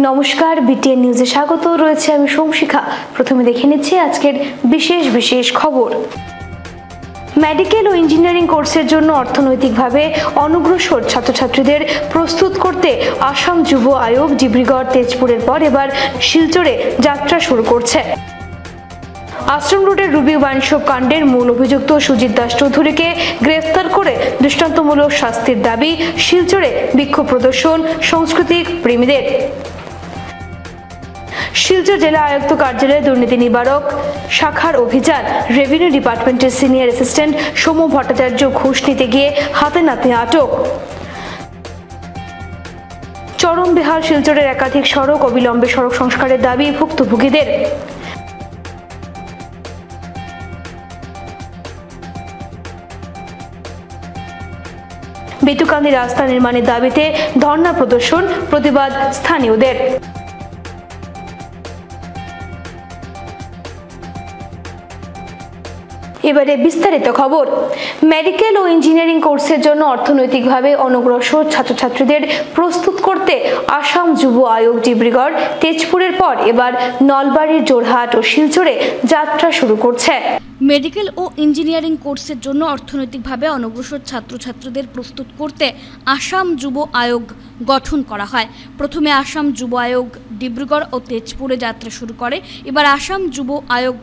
নমস্কার, বিটিএন নিউজে স্বাগত। রয়েছে আমি সোমশিখা। প্রথমে দেখে নিচ্ছি আজকের বিশেষ খবর। মেডিকেল ও ইঞ্জিনিয়ারিং কোর্সের জন্য অর্থনৈতিকভাবে অনগ্রসর ছাত্রছাত্রীদের প্রস্তুত করতে আসাম যুব আয়োগ ডিব্রুগড় তেজপুরের পর এবার শিলচরে যাত্রা শুরু করছে। আশ্রম রোডের রুবি ওয়াইন শপ কাণ্ডের মূল অভিযুক্ত সুজিত দাস চৌধুরীকে গ্রেফতার করে দৃষ্টান্তমূলক শাস্তির দাবি শিলচরে বিক্ষোভ প্রদর্শন সাংস্কৃতিক প্রেমীদের। শিলচর জেলা আয়ুক্ত কার্যালয়ে দুর্নীতি নিবারক শাখার অভিযান। রেভিনিউ ডিপার্টমেন্টের সিনিয়র অ্যাসিস্ট্যান্ট সৌম্য ভট্টাচার্য ঘুষ নিতে গিয়ে হাতে নাতে আটক। চরমবেহাল শিলচরের একাধিক সড়ক অবিলম্বে সড়ক সংস্কারের দাবি ভুক্তভোগীদের। বেতুকান্দি রাস্তা নির্মাণের দাবিতে ধর্ণা প্রদর্শন, প্রতিবাদ স্থানীয়দের। এবারে বিস্তারিত খবর। মেডিকেল ও ইঞ্জিনিয়ারিং কোর্সের জন্য অর্থনৈতিকভাবে অনগ্রসর ছাত্রছাত্রীদের প্রস্তুত করতে আসাম যুব আয়োগ ডিব্রুগড় তেজপুরের পর এবার নলবাড়ির জোরহাট ও শিলচরে যাত্রা শুরু করছে। মেডিকেল ও ইঞ্জিনিয়ারিং কোর্সের জন্য অর্থনৈতিকভাবে অনগ্রসর ছাত্রছাত্রীদের প্রস্তুত করতে আসাম যুব আয়োগ গঠন করা হয়। প্রথমে আসাম যুব আয়োগ ডিব্রুগড় ও তেজপুরে যাত্রা শুরু করে। এবার আসাম যুব আয়োগ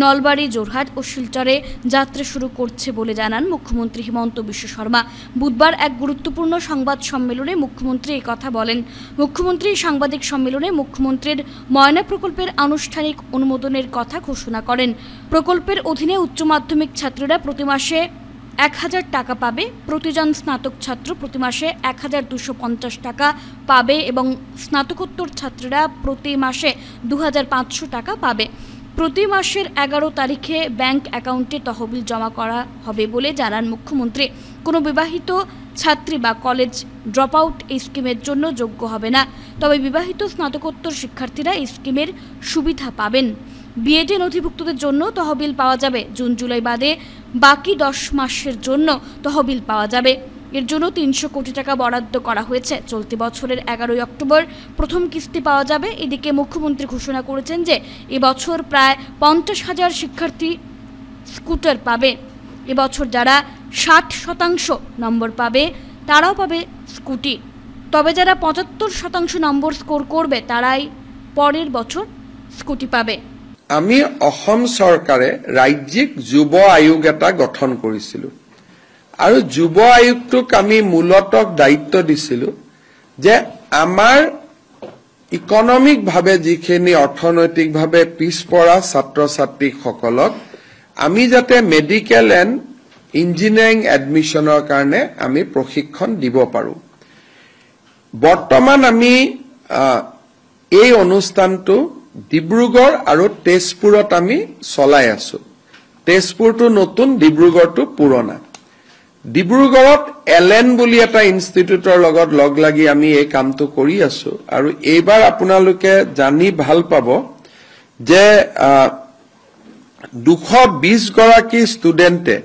নলবাড়ি, জোরহাট ও শিলচরে যাত্রা শুরু করছে বলে জানান মুখ্যমন্ত্রী হিমন্ত বিশ্ব শর্মা। বুধবার এক গুরুত্বপূর্ণ সংবাদ সম্মেলনে মুখ্যমন্ত্রী এই কথা বলেন। মুখ্যমন্ত্রী সাংবাদিক সম্মেলনে মুখ্যমন্ত্রীর ময়না প্রকল্পের আনুষ্ঠানিক অনুমোদনের কথা ঘোষণা করেন। প্রকল্পের অধীনে উচ্চ মাধ্যমিক ছাত্রীরা প্রতি মাসে 1000 টাকা পাবে, প্রতিজন স্নাতক ছাত্র প্রতি মাসে 1250 টাকা পাবে এবং স্নাতকোত্তর ছাত্রীরা প্রতি মাসে 2500 টাকা পাবে। প্রতি মাসের 11 তারিখে ব্যাংক অ্যাকাউন্টে তহবিল জমা করা হবে বলে জানান মুখ্যমন্ত্রী। কোনো বিবাহিত ছাত্রী বা কলেজ ড্রপ আউট এই স্কিমের জন্য যোগ্য হবে না, তবে বিবাহিত স্নাতকোত্তর শিক্ষার্থীরা এই স্কিমের সুবিধা পাবেন। বিএডে নথিভুক্তদের জন্য তহবিল পাওয়া যাবে। জুন জুলাই বাদে বাকি 10 মাসের জন্য তহবিল পাওয়া যাবে। এর জন্য 300 কোটি টাকা বরাদ্দ করা হয়েছে। চলতি বছরের 11 অক্টোবর প্রথম কিস্তি পাওয়া যাবে। এদিকে মুখ্যমন্ত্রী ঘোষণা করেছেন যে এবছর প্রায় 50,000 শিক্ষার্থী স্কুটার পাবে। এবছর যারা 60% নম্বর পাবে তারাও পাবে স্কুটি, তবে যারা 75% নম্বর স্কোর করবে তারাই পরের বছর স্কুটি পাবে। আমি অসম চৰকাৰে ৰাজ্যিক যুৱ আয়োগ এটা গঠন কৰিছিলো আৰু যুৱ আয়োগটোক আমি মূলতঃ দায়িত্ব দিছিলো যে আমাৰ ইকনমিক ভাৱে যিখিনি অৰ্থনৈতিকভাৱে পিছপৰা ছাত্ৰ ছাত্ৰীসকলক আমি যাতে মেডিকেল এণ্ড ইঞ্জিনিয়াৰিং এডমিশ্যনৰ কাৰণে আমি প্ৰশিক্ষণ দিব পাৰো। বৰ্তমান আমি এই অনুষ্ঠানটো ডিব্ৰুগড় আৰু তেজপুৰত আমি চলাই আছো। তেজপুৰটো নতুন, ডিব্ৰুগড়টো পুৰণা। ডিব্ৰুগড়ত এলএন বুলি এটা ইনষ্টিটিউটৰ লগত লগ লাগি আমি এই কামটো কৰি আছো আৰু এইবাৰ আপোনালোকে জানি ভাল পাব যে 220 গৰাকী ষ্টুডেণ্টে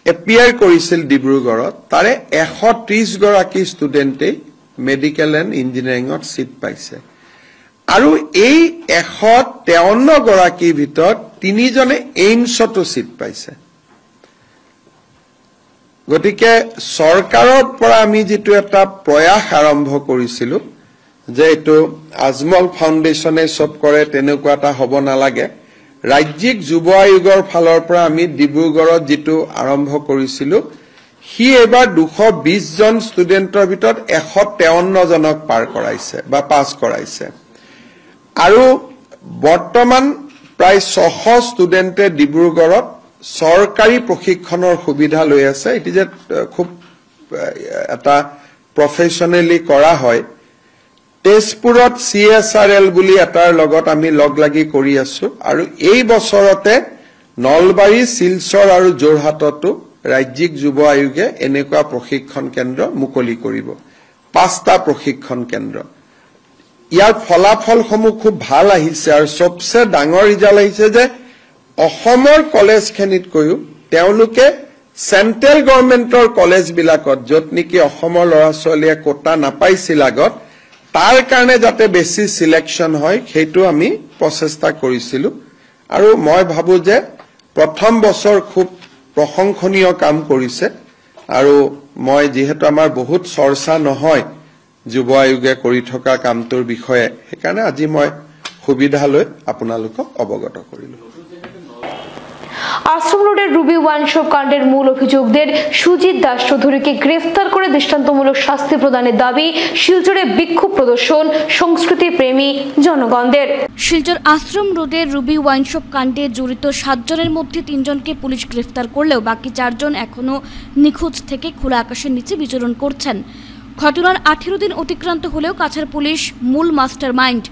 এপিয়াৰ কৰিছিল ডিব্ৰুগড়ত, তাৰে 130 গৰাকী ষ্টুডেণ্টে মেডিকেল এণ্ড ইঞ্জিনিয়াৰিঙত সিট পাইছে আৰু এই 153 গৰাকীৰ ভিতৰত 3 জনে এইমছতো সিট পাইছে। গতিকে চৰকাৰৰ পৰা আমি যেটো এটা প্ৰয়াস আৰম্ভ কৰিছিলো যে এটো আজমল ফাউণ্ডেশ্যনে সব কৰে তেনেকুৱা এটা হ'ব নালাগে, ৰাজ্যিক যুৱ আয়োগৰ ফালৰ পৰা আমি ডিব্ৰুগড়ত যেটো আৰম্ভ কৰিছিলো হি এবাৰ 220 জন ষ্টুডেণ্টৰ ভিতৰত 153 জনক পাৰ কৰাইছে বা পাছ কৰাইছে আৰু বৰ্তমান প্ৰায় 600 ষ্টুডেণ্টে ডিব্ৰুগড়ত সরকারি প্রশিক্ষণের সুবিধা লৈ আছে। এটি যে খুব এটা প্রফেশনালি করা হয়। তেজপুরত CSRL বুলি এটাৰ লগত আমি লগ লাগি কৰি আছো আৰু এই বছৰতে নলবাৰী, শিলচৰ আৰু জোৰহাটতো ৰাজ্যিক যুৱ আয়োগে এনেকুৱা প্ৰশিক্ষণ কেন্দ্ৰ মুকলি কৰিব। 5টা প্ৰশিক্ষণ কেন্দ্ৰ। ইয়াৰ ফলাফলসমূহ খুব ভাল আহিছে আৰু সবচে ডাঙৰ ৰিজাল্ট আহিছে যে অসমৰ কলেজখিনিতকৈও তেওঁলোকে সেন্ট্ৰেল গভৰ্নমেন্টৰ কলেজ বিলাকত যত নেকি অসমৰ ল'ৰা ছোৱালীয়ে কোটা নাপাইছিল আগত তাৰ কাৰণে যাতে বেছি সিলেকশন হয় সেইটো আমি প্ৰচেষ্টা কৰিছিলো আৰু মই ভাবো যে প্ৰথম বছৰ খুব প্ৰশংসনীয় কাম কৰিছে আৰু মই যেহেতু আমাৰ বহুত চৰ্চা নহয় যুৱ আয়োগে কৰি থকা কামটোৰ বিষয়ে সেইকাৰণে আজি মই সুবিধা লৈ আপোনালোকক অৱগত কৰিলো আশ্রম রোডের রুবি ওয়াইন শপ কাণ্ডের মূল অভিযুক্তদের সুজিত দাস চৌধুরীকে গ্রেফতার করে দৃষ্টান্তমূলক শাস্তি প্রদানের দাবি শিলচরে বিক্ষোভ প্রদর্শন সংস্কৃতি প্রেমী জনগণদের। শিলচর আশ্রম রোডের রুবি ওয়াইন শপ কাণ্ডে জড়িত 7 জনের মধ্যে 3 জনকে পুলিশ গ্রেফতার করলেও বাকি 4 জন এখনো নিখোঁজ থেকে খোলা আকাশের নিচে বিচরণ করছেন। ঘটনার 18 দিন অতিক্রান্ত হলেও কাছাড় পুলিশ মূল মাস্টার মাইন্ড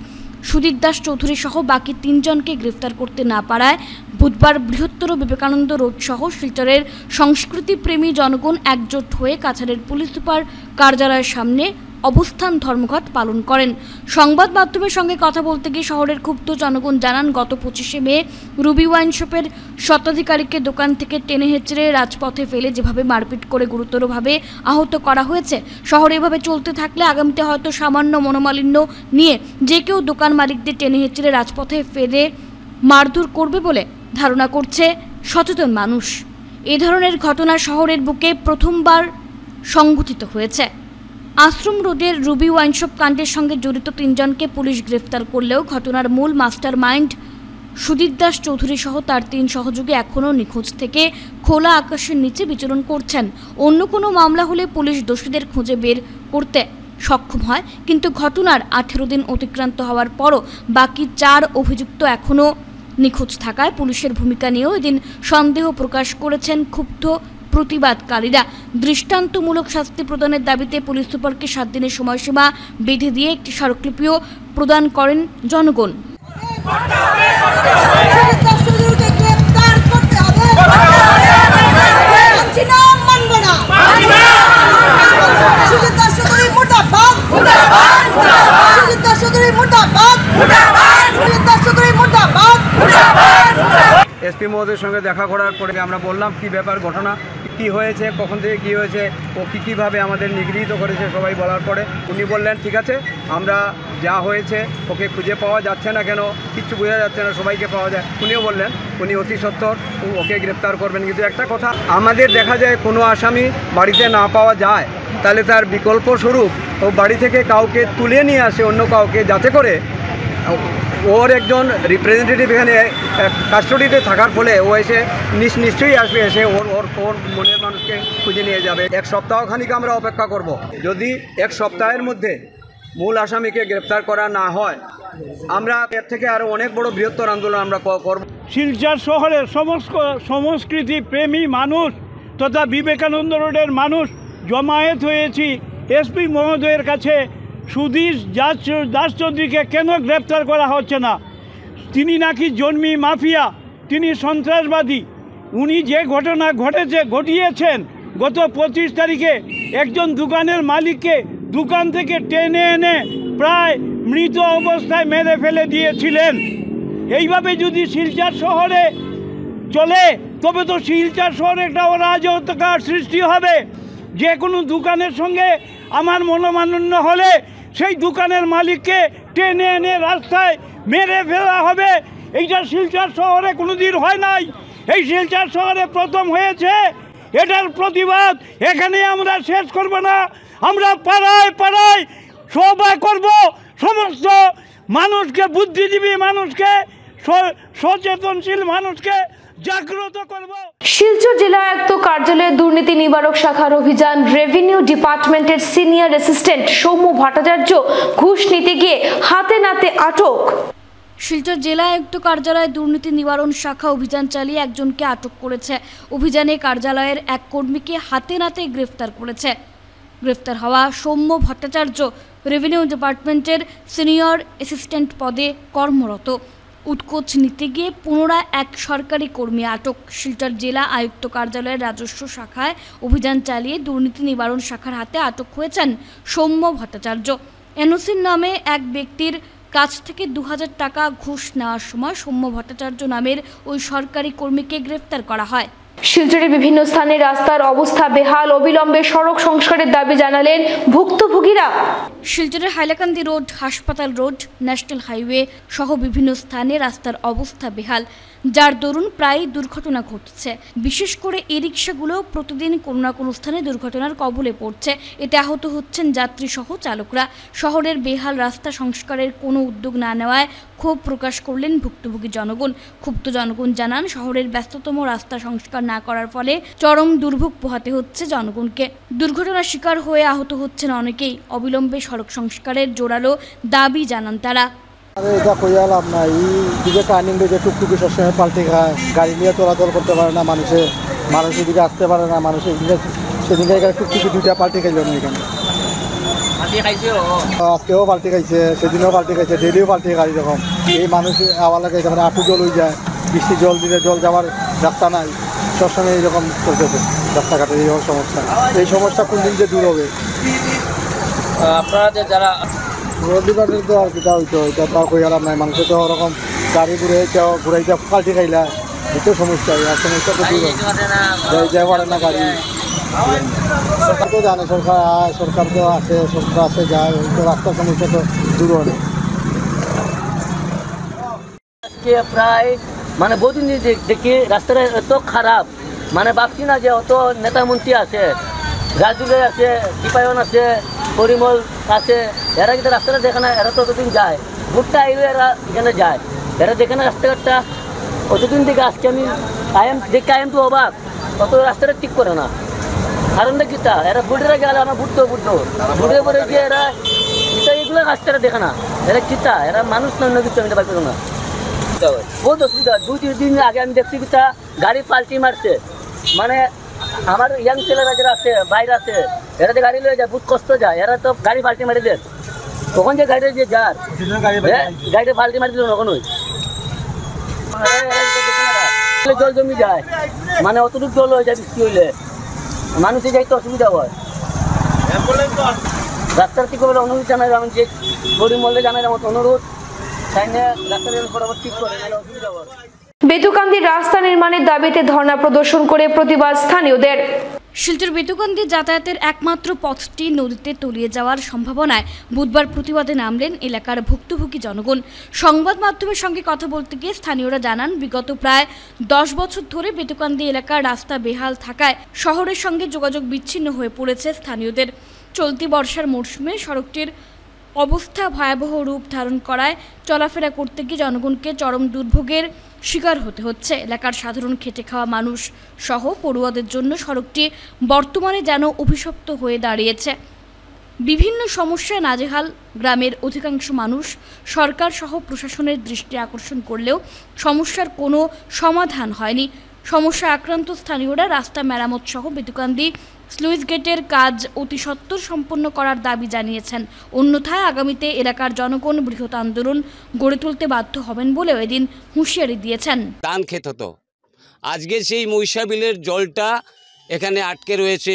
সুজিত দাস চৌধুরী সহ বাকি 3 জনকে গ্রেফতার করতে না পারায় বুধবার বৃহত্তর বিবেকানন্দ রোড সহ শিলচরের সংস্কৃতি প্রেমী জনগণ একজোট হয়ে কাছাড়ের পুলিশ সুপার কার্যালয়ের সামনে অবস্থান ধর্মঘট পালন করেন। সংবাদ মাধ্যমের সঙ্গে কথা বলতে গিয়ে শহরের ক্ষুব্ধ জনগণ জানান, গত 25শে মে রুবি ওয়াইন শপের স্বত্বাধিকারীকে দোকান থেকে টেনে হেঁচড়ে রাজপথে ফেলে যেভাবে মারপিট করে গুরুতরভাবে আহত করা হয়েছে, শহরে এভাবে চলতে থাকলে আগামীতে হয়তো সামান্য মনোমালিন্য নিয়ে যে কেউ দোকান মালিকদের টেনে হেঁচড়ে রাজপথে ফেলে মারধর করবে বলে ধারণা করছে সচেতন মানুষ। এ ধরনের ঘটনা শহরের বুকে প্রথমবার সংঘটিত হয়েছে। আশ্রম রোডের রুবি ওয়াইন শপ কাণ্ডের সঙ্গে জড়িত 3 জনকে পুলিশ গ্রেফতার করলেও ঘটনার মূল মাস্টার মাইন্ড সুজিত দাস চৌধুরী সহ তার 3 সহযোগী এখনও নিখোঁজ থেকে খোলা আকাশের নিচে বিচরণ করছেন। অন্য কোনো মামলা হলে পুলিশ দোষীদের খুঁজে বের করতে সক্ষম হয়, কিন্তু ঘটনার 18 দিন অতিক্রান্ত হওয়ার পরও বাকি 4 অভিযুক্ত এখনও নিখোঁজ থাকায় পুলিশের ভূমিকা নিয়েও এদিন সন্দেহ প্রকাশ করেছেন ক্ষুব্ধ প্রতিবাদকারীরা। দৃষ্টান্তমূলক শাস্তি প্রদানের দাবিতে পুলিশ সুপারকে 7 দিনের সময়সীমা বেঁধে দিয়ে একটি স্মারকলিপিও প্রদান করেন জনগণ। এসপি মহোদয়ের সঙ্গে দেখা করার পরে আমরা বললাম কি ব্যাপার, ঘটনা কি হয়েছে, কখন থেকে কি হয়েছে, ও কীভাবে আমাদের নিগৃহীত করেছে সবাই বলার পরে উনি বললেন ঠিক আছে, আমরা যা হয়েছে ওকে খুঁজে পাওয়া যাচ্ছে না, কেন কিচ্ছু বোঝা যাচ্ছে না, সবাইকে পাওয়া যায়। উনিও বললেন উনি অতি সত্বর ওকে গ্রেপ্তার করবেন। কিন্তু একটা কথা, আমাদের দেখা যায় কোনো আসামি বাড়িতে না পাওয়া যায় তাহলে তার বিকল্প স্বরূপ ও বাড়ি থেকে কাউকে তুলে নিয়ে আসে, অন্য কাউকে, যাতে করে ওর একজন রিপ্রেজেন্টেটিভ এখানে কাস্টডিতে থাকার ফলে ও এসে নিশ্চয়ই আসবে, এসে ওর মনের মানুষকে খুঁজে নিয়ে যাবে। 1 সপ্তাহ খানিক আমরা অপেক্ষা করব। যদি 1 সপ্তাহের মধ্যে মূল আসামিকে গ্রেপ্তার করা না হয়, আমরা এর থেকে আরও অনেক বড় বৃহত্তর আন্দোলন আমরা করব। শিলচর শহরের সংস্কৃতি প্রেমী মানুষ তথা বিবেকানন্দ রোডের মানুষ জমায়েত হয়েছি এসপি মহোদয়ের কাছে। সুজিত দাস চৌধুরীকে কেন গ্রেপ্তার করা হচ্ছে না? তিনি নাকি জন্মি মাফিয়া, তিনি সন্ত্রাসবাদী। উনি যে ঘটনা ঘটিয়েছেন গত 25 তারিখে একজন দোকানের মালিককে দোকান থেকে টেনে এনে প্রায় মৃত অবস্থায় মেরে ফেলে দিয়েছিলেন। এইভাবে যদি শিলচর শহরে চলে তবে তো শিলচর শহরে একটা অরাজকতার সৃষ্টি হবে। যে কোনো দোকানের সঙ্গে আমার মনোমালিন্য হলে সেই দোকানের মালিককে টেনে এনে রাস্তায় মেরে ফেলা হবে। এইটা শিলচর শহরে কোনোদিন হয় নাই, এই শিলচর শহরে প্রথম হয়েছে। এটার প্রতিবাদ এখানে আমরা শেষ করব না, আমরা পাড়ায় পাড়ায় সভা করব, সমস্ত মানুষকে, বুদ্ধিজীবী মানুষকে, সচেতনশীল মানুষকে জাগ্রত করব। শিলচর জেলা আয়ুক্ত কার্যালয়ের দুর্নীতি নিবারক শাখার অভিযান। রেভিনিউ ডিপার্টমেন্টের সিনিয়র অ্যাসিস্ট্যান্ট সৌম্য ভট্টাচার্য ঘুষ নিতে গিয়ে হাতে নাতে আটক। শিলচর জেলা আয়ুক্ত কার্যালয়ে দুর্নীতি নিবারণ শাখা অভিযান চালিয়ে একজনকে আটক করেছে। অভিযানে কার্যালয়ের এক কর্মীকে হাতে নাতে গ্রেফতার করেছে। গ্রেফতার হওয়া সৌম্য ভট্টাচার্য রেভিনিউ ডিপার্টমেন্টের সিনিয়র অ্যাসিস্ট্যান্ট পদে কর্মরত। উৎকোচ নিতে গিয়ে পুনরায় এক সরকারি কর্মী আটক। শিলচর জেলা আয়ুক্ত কার্যালয়ের রাজস্ব শাখায় অভিযান চালিয়ে দুর্নীতি নিবারণ শাখার হাতে আটক হয়েছেন সৌম্য ভট্টাচার্য। এনওসির নামে এক ব্যক্তির কাছ থেকে 2000 টাকা ঘুষ নেওয়ার সময় সৌম্য ভট্টাচার্য নামের ওই সরকারি কর্মীকে গ্রেফতার করা হয়। শিলচরের বিভিন্ন স্থানে রাস্তার অবস্থা বেহাল, অবিলম্বে সড়ক সংস্কারের দাবি জানালেন ভুক্তভোগীরা। শিলচরের হাইলাকান্দি রোড, হাসপাতাল রোড, ন্যাশনাল হাইওয়ে সহ বিভিন্ন স্থানে রাস্তার অবস্থা বেহাল, যার দরুন প্রায় দুর্ঘটনা ঘটছে। বিশেষ করে ই রিক্সাগুলো প্রতিদিন কোনো না কোনো স্থানে দুর্ঘটনার কবলে পড়ছে। এতে আহত হচ্ছেন যাত্রী সহ চালকরা। শহরের বেহাল রাস্তা সংস্কারের কোনো উদ্যোগ না নেওয়ায় ক্ষোভ প্রকাশ করলেন ভুক্তভোগী জনগণ। ক্ষুব্ধ জনগণ জানান, শহরের ব্যস্ততম রাস্তা সংস্কার না করার ফলে চরম দুর্ভোগ পোহাতে হচ্ছে জনগণকে। দুর্ঘটনার শিকার হয়ে আহত হচ্ছেন অনেকেই। অবিলম্বে সড়ক সংস্কারের জোরালো দাবি জানান তারা। এটা কইয়া লাভ নাই, এই দিকে টার্নিং দিকে টুকটুকি সবসময় পাল্টে খায়, গাড়ি নিয়ে চলাচল করতে পারে না, মানুষের দিকে আসতে পারে না, মানুষের দিকে সেদিকে এখানে টুকটুকি দুইটা পাল্টে খাইল না, এখানে আজকেও পাল্টে খাইছে, সেদিনও পাল্টে খাইছে, ডেলিও পাল্টে গাড়ি যখন এই মানুষ আবার লাগে যখন আঁটু জল হয়ে যায়, বৃষ্টি জল দিলে জল যাওয়ার রাস্তা নাই, সবসময় এইরকম করতেছে রাস্তাঘাটের এই সমস্যা। এই সমস্যা কোন দিন যে দূর হবে? আপনারা যে যারা রবিবারের তো আর কিটা হইতো, এটা তো আর কই আলাম নাই। মানুষ তো ওরকম গাড়ি ঘুরাইতে পাল্টে খাইলা, এতো সমস্যা। আর সমস্যা তো দূর যাইতে পারে না গাড়ি। সরকার তো জানে, সরকার তো আছে, সরকার আছে, যায়, তো রাস্তার সমস্যা তো দূর হয়। আজকে প্রায় বহুদিন দেখি রাস্তাটা এত খারাপ, ভাবছি না যে অত নেতা মন্ত্রী আছে, রাজুলে আছে, দীপায়ন আছে, পরিমল আছে, এরা কিন্তু রাস্তাটা দেখে না। এরা তো অতদিন যায়, ভোটটা আইলে এরা এখানে যায়, এরা দেখে না রাস্তাঘাটটা অতদিন থেকে। আজকে আমি কায়েম তো অবাক, অত রাস্তাটা ঠিক করে না। কারণটা কিতা, এরা ভোটেরা গেলে আমার ভুটতো ভোটের পরে যে এরা এগুলো রাস্তাটা দেখে না। এরা কিতা, এরা মানুষ নন্য কিছু আমি পাইতো না, বহুত অসুবিধা। 2-3 দিন আগে আমি দেখছি কিতা গাড়ি পাল্টি মারছে, আমার ইয়াং ছেলেরা যারা আছে, বাইরে আছে, এরা যে গাড়ি লয়ে যায় বহুত কষ্ট যায়, এরা তো গাড়ি পাল্টি মারি দেয়। তখন যে গাড়িটা যে যার গাড়িটা পাল্টি মারি দিল তখনই জল জমি যায়, অতটুকু জল হয়ে যায়, বৃষ্টি হইলে মানুষের যাইতে অসুবিধা হয়। রাস্তার ঠিক বলে অনুরোধ জানাই, আমি যে গরিব মল্লে জানাই আমার অনুরোধ, তাই না রাস্তার বরাবর ঠিক করে নাহলে অসুবিধা হয়। বেতুকান্দির রাস্তা নির্মাণের দাবিতে ধর্ণা প্রদর্শন করে প্রতিবাদ স্থানীয়দের। শিলচর বেতুকান্দি যাতায়াতের একমাত্র পথটি নদীতে তলিয়ে যাওয়ার সম্ভাবনায় বুধবার প্রতিবাদে নামলেন এলাকার ভুক্তভোগী জনগণ। সংবাদ মাধ্যমের সঙ্গে কথা বলতে গিয়ে স্থানীয়রা জানান, বিগত প্রায় 10 বছর ধরে বেতুকান্দি এলাকার রাস্তা বেহাল থাকায় শহরের সঙ্গে যোগাযোগ বিচ্ছিন্ন হয়ে পড়েছে স্থানীয়দের। চলতি বর্ষার মরশুমে সড়কটির অবস্থা ভয়াবহ রূপ ধারণ করায় চলাফেরা করতে গিয়ে জনগণকে চরম দুর্ভোগের শিকার হতে হচ্ছে। এলাকার সাধারণ খেটে খাওয়া মানুষ সহ পড়ুয়াদের জন্য সড়কটি বর্তমানে যেন অভিশপ্ত হয়ে দাঁড়িয়েছে। বিভিন্ন সমস্যায় নাজেহাল গ্রামের অধিকাংশ মানুষ। সরকার সহ প্রশাসনের দৃষ্টি আকর্ষণ করলেও সমস্যার কোনো সমাধান হয়নি। সমস্যা আক্রান্ত স্থানীয়রা রাস্তা মেরামত সহ বেতুকান্দি স্লুইস গেটের কাজ অতি সত্বর সম্পন্ন করার দাবি জানিয়েছেন। অন্যথায় আগামীতে এলাকার জনগণ বৃহৎ আন্দোলন গড়ে তুলতে বাধ্য হবেন বলেও এদিন হুঁশিয়ারি দিয়েছেন। ধান ক্ষেত হতো, আজকে সেই মহিষা বিলের জলটা এখানে আটকে রয়েছে।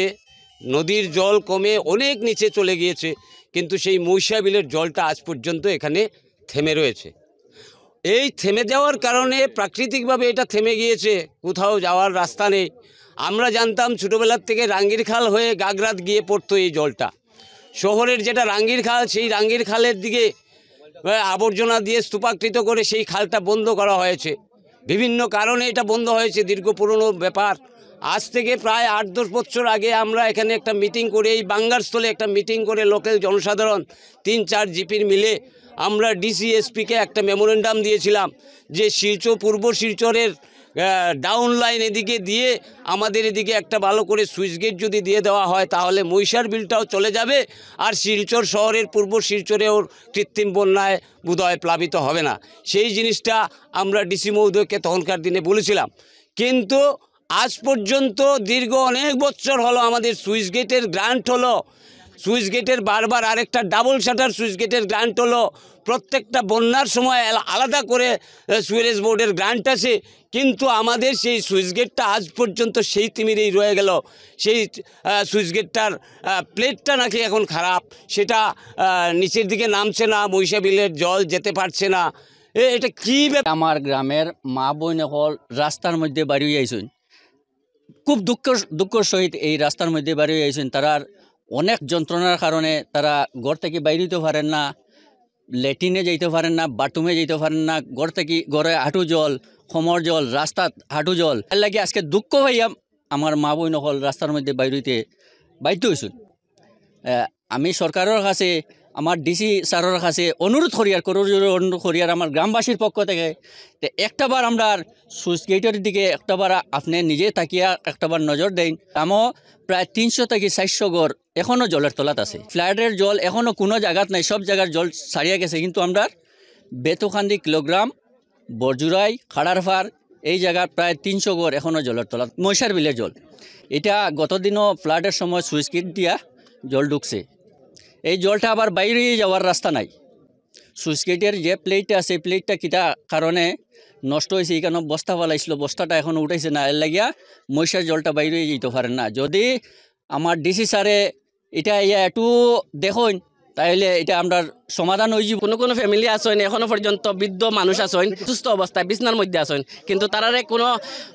নদীর জল কমে অনেক নিচে চলে গিয়েছে, কিন্তু সেই মহিষা বিলের জলটা আজ পর্যন্ত এখানে থেমে রয়েছে। এই থেমে যাওয়ার কারণে প্রাকৃতিকভাবে এটা থেমে গিয়েছে, কোথাও যাওয়ার রাস্তা নেই। আমরা জানতাম ছোটোবেলার থেকে রাঙ্গির খাল হয়ে গাগরাত গিয়ে পড়তো এই জলটা। শহরের যেটা রাঙ্গির খাল, সেই রাঙ্গির খালের দিকে আবর্জনা দিয়ে স্তূপাকৃত করে সেই খালটা বন্ধ করা হয়েছে। বিভিন্ন কারণে এটা বন্ধ হয়েছে, দীর্ঘ পুরনো ব্যাপার। আজ থেকে প্রায় 8-10 বছর আগে আমরা এখানে একটা মিটিং করে, এই বাঙ্গারস্থলে একটা মিটিং করে লোকাল জনসাধারণ 3-4 জিপির মিলে আমরা ডিসিএসপিকে একটা মেমোরেন্ডাম দিয়েছিলাম যে শিলচর, পূর্ব শিলচরের ডাউন লাইন এদিকে দিয়ে আমাদের এদিকে একটা ভালো করে সুইচ গেট যদি দিয়ে দেওয়া হয় তাহলে মহিষার বিলটাও চলে যাবে, আর শিলচর শহরের পূর্ব শিলচরেও কৃত্রিম বন্যায় বোধহয় প্লাবিত হবে না। সেই জিনিসটা আমরা ডিসি মহোদয়কে তখনকার দিনে বলেছিলাম। কিন্তু আজ পর্যন্ত দীর্ঘ অনেক বছর হলো আমাদের সুইচ গেটের গ্রান্ট হলো, সুইচ গেটের বারবার আরেকটা ডাবল শাটার সুইচ গেটের গ্রান্ট হলো, প্রত্যেকটা বন্যার সময় আলাদা করে সুয়েরেজ বোর্ডের গ্রান্ট আছে, কিন্তু আমাদের সেই সুইচ গেটটা আজ পর্যন্ত সেই তিমিরেই রয়ে গেল। সেই সুইচ গেটটার প্লেটটা নাকি এখন খারাপ, সেটা নিচের দিকে নামছে না, মহিষা বিলের জল যেতে পারছে না। এটা কি? আমার গ্রামের মা বোন এখন রাস্তার মধ্যে বাড়ি আইসুন, খুব দুঃখের সহিত এই রাস্তার মধ্যে বাড়ি আইছেন। তারা অনেক যন্ত্রণার কারণে তারা ঘর থেকে বাইরে হইতে পারেন না, ল্যাট্রিনে যাইতে পারেন না, বাথরুমে যাইতে পারেন না, ঘর থেকে ঘরে হাঁটু জল, খমর জল, রাস্তা হাঁটু জল। এর লাগে আজকে দুঃখ ভাইয়া আমার মা বই নকল রাস্তার মধ্যে বাইরে হইতে বাধ্য হয়েছেন। আমি সরকারের কাছে, আমার ডিসি স্যারের কাছে অনুরোধ করিয়ার আমার গ্রামবাসীর পক্ষ থেকে একটাবার আমরা সুইচ গেটের দিকে একটাবার আপনি নিজে তাকিয়া একটাবার নজর দেন। আমও প্রায় 300 থেকে 400 ঘর এখনও জলের তলাত আছে। ফ্ল্যাটের জল এখনও কোনো জায়গাত নাই, সব জায়গার জল ছাড়িয়া গেছে। কিন্তু আমরা বেতুখান্দি, কিলোগ্রাম, বরজুরাই, খাড়ারফার এই জায়গার প্রায় 300 ঘর এখনও জলের তলাত। মহিষার বিলের জল এটা গতদিনও ফ্লাডের সময় সুইচ গেট দিয়া জল ঢুকছে। এই জলটা আবার বাইরে যাওয়ার রাস্তা নাই। সুইচ গেটের যে প্লেটটা আছে, প্লেটটা কিটা কারণে নষ্ট হয়েছে, এখানে বস্তা ফেলাইছিল, বস্তাটা এখনও উঠাইছে না। এর লাগিয়া মহিষার জলটা বাইরে যেতে পারেন না। যদি আমার ডিসি স্যারে এটা একটু দেখুন তাহলে এটা আমরা সমাধান হয়ে যাব। কোনো ফ্যামিলি আসেন এখনো পর্যন্ত বৃদ্ধ মানুষ আসেন সুস্থ অবস্থায় বিছনার মধ্যে আসেন, কিন্তু তারারে কোনো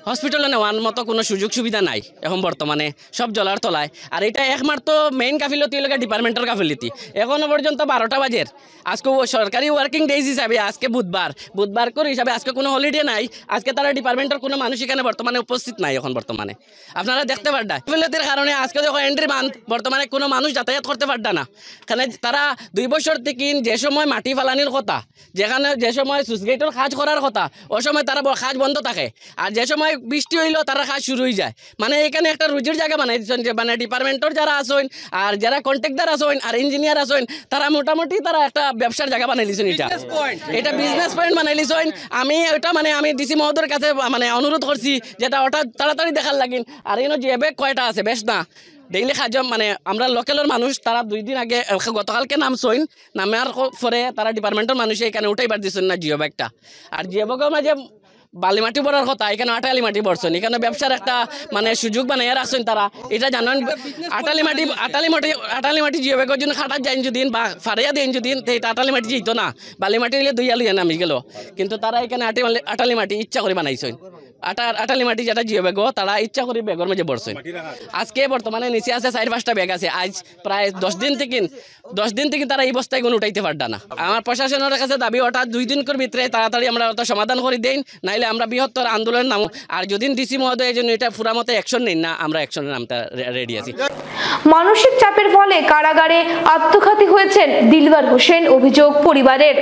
হসপিটালে নেওয়ার মতো কোনো সুযোগ সুবিধা নাই এখন বর্তমানে, সব জলার তলায়। আর এটা একমাত্র মেইন গাফিলতি হলো ডিপার্টমেন্টের গাফিলতি। এখনো পর্যন্ত 12টা বাজের, আজকে সরকারি ওয়ার্কিং ডেজ হিসাবে আজকে বুধবার করে হিসাবে আজকে কোনো হলিডে নাই। আজকে তারা ডিপার্টমেন্টের কোনো মানুষ এখানে বর্তমানে উপস্থিত নাই। এখন বর্তমানে আপনারা দেখতে পারডা গাফিলতির কারণে আজকে যখন এন্ট্রি বান্ধ বর্তমানে কোনো মানুষ যাতায়াত করতে পারডা না। এখানে তারা 2 বছর থেকে যে সময় মাটি ফালানির কথা, যেখানে যে সময় সুইচ গেটের কাজ করার কথা, ওই সময় তারা কাজ বন্ধ থাকে। আর যে সময় বৃষ্টি হইলেও তারা কাজ শুরু হয়ে যায়। মানে এখানে একটা রুজির জায়গা বানাই দিচ্ছেন, যে মানে ডিপার্টমেন্টের যারা আসেন আর যারা কন্ট্রাক্টর আসেন আর ইঞ্জিনিয়ার আসেন, তারা মোটামুটি তারা একটা ব্যবসার জায়গা বানাই দিচ্ছেন। এটা বিজনেস পয়েন্ট বানাই দিচ্ছেন। আমি এটা আমি ডিসি মহোদয়ের কাছে অনুরোধ করছি যেটা ওটা তাড়াতাড়ি দেখার লাগিন। আর এনে যে ব্যাগ কয়টা আছে বেশ না ডেইলি কাজ, আমরা লোকালের মানুষ, তারা 2 দিন আগে গতকালকে নামছইন, নামার পরে তারা ডিপার্টমেন্টের মানুষে এখানে উঠাইবার দিচ্ছেন না জিও ব্যাগটা। আর জিও ব্যাগের মাঝে বালিমাটি পড়ার কথা, এখানে আটালি মাটি পড়ছেন। এখানে ব্যবসার একটা সুযোগ বানাইয়া রাখছেন তারা। এটা জানেন আটালি মাটি জিও ব্যাগের জন্য খাটার যাইন যদি বা ফারিয়া দেন যদি, এটা আটালি মাটি যেত না, বালিমাটি হইলে 2 আলু নামি গেল। কিন্তু তারা এখানে আটালি মাটি ইচ্ছা করে বানাইছেন। আটালি মাটি যেটা জিও ব্যাগ তারা ইচ্ছা করে ব্যাগের মাঝে পড়ছেন। আজকে বর্তমানে নিচে আছে 4-5টা ব্যাগ আছে। আজ প্রায় 10 দিন থেকে তারা এই বস্তায় কোনো উঠাইতে পারডা না। আমার প্রশাসনের কাছে দাবি ওটা 2 দিন করে ভিতরে তাড়াতাড়ি আমরা ওটা সমাধান করে দেন, নাইলে আমরা বৃহত্তর আন্দোলন নামো। আর যদি ডিসি মহোদয় জন্য এটা পুরা মতো অ্যাকশন নেই না, আমরা অ্যাকশনের নামতে রেডি আছি। মানসিক চাপের ফলে কারাগারে আত্মঘাতী হয়েছেন দিলওয়ার হোসেন, অভিযোগ পরিবারের।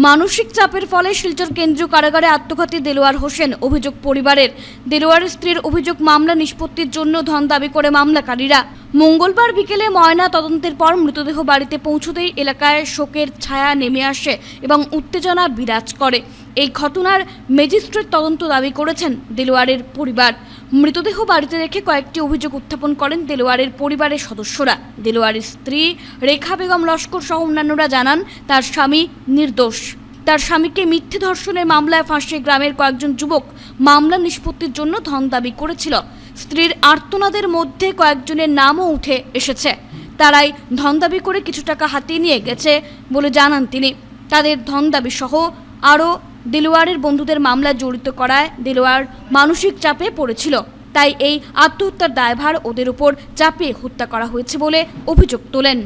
মানসিক চাপের ফলে শিলচর কেন্দ্রীয় কারাগারে আত্মঘাতী দেলোয়ার হোসেন, অভিযোগ পরিবারের। দেলোয়ারের স্ত্রীর অভিযোগ, মামলা নিষ্পত্তির জন্য ধন দাবি করে মামলাকারীরা। মঙ্গলবার বিকেলে ময়না তদন্তের পর মৃতদেহ বাড়িতে পৌঁছতেই এলাকায় শোকের ছায়া নেমে আসে এবং উত্তেজনা বিরাজ করে। এই ঘটনার ম্যাজিস্ট্রেট তদন্ত দাবি করেছেন দেলোয়ারের পরিবার। মৃতদেহ বাড়িতে রেখে কয়েকটি অভিযোগ উত্থাপন করেন দেলোয়ারের পরিবারের সদস্যরা। দেলোয়ারের স্ত্রী রেখা বেগম লস্কর সহ অন্যান্যরা জানান তার স্বামী নির্দোষ। তার স্বামীকে মিথ্যে ধর্ষণের মামলায় ফাঁসিয়ে গ্রামের কয়েকজন যুবক মামলা নিষ্পত্তির জন্য ধন দাবি করেছিল। স্ত্রীর আর্তনাদের মধ্যে কয়েকজনের নামও উঠে এসেছে। তারাই ধন দাবি করে কিছু টাকা হাতিয়ে নিয়ে গেছে বলে জানান তিনি। তাদের ধন দাবি সহ আরও দেলোয়ারের বন্ধুদের মামলা জড়িত করায় দেলোয়ার মানসিক চাপে পড়েছিল। তাই এই আত্মহত্যার দায়ভার ওদের উপর চাপিয়ে হত্যা করা হয়েছে বলে অভিযোগ তোলেন।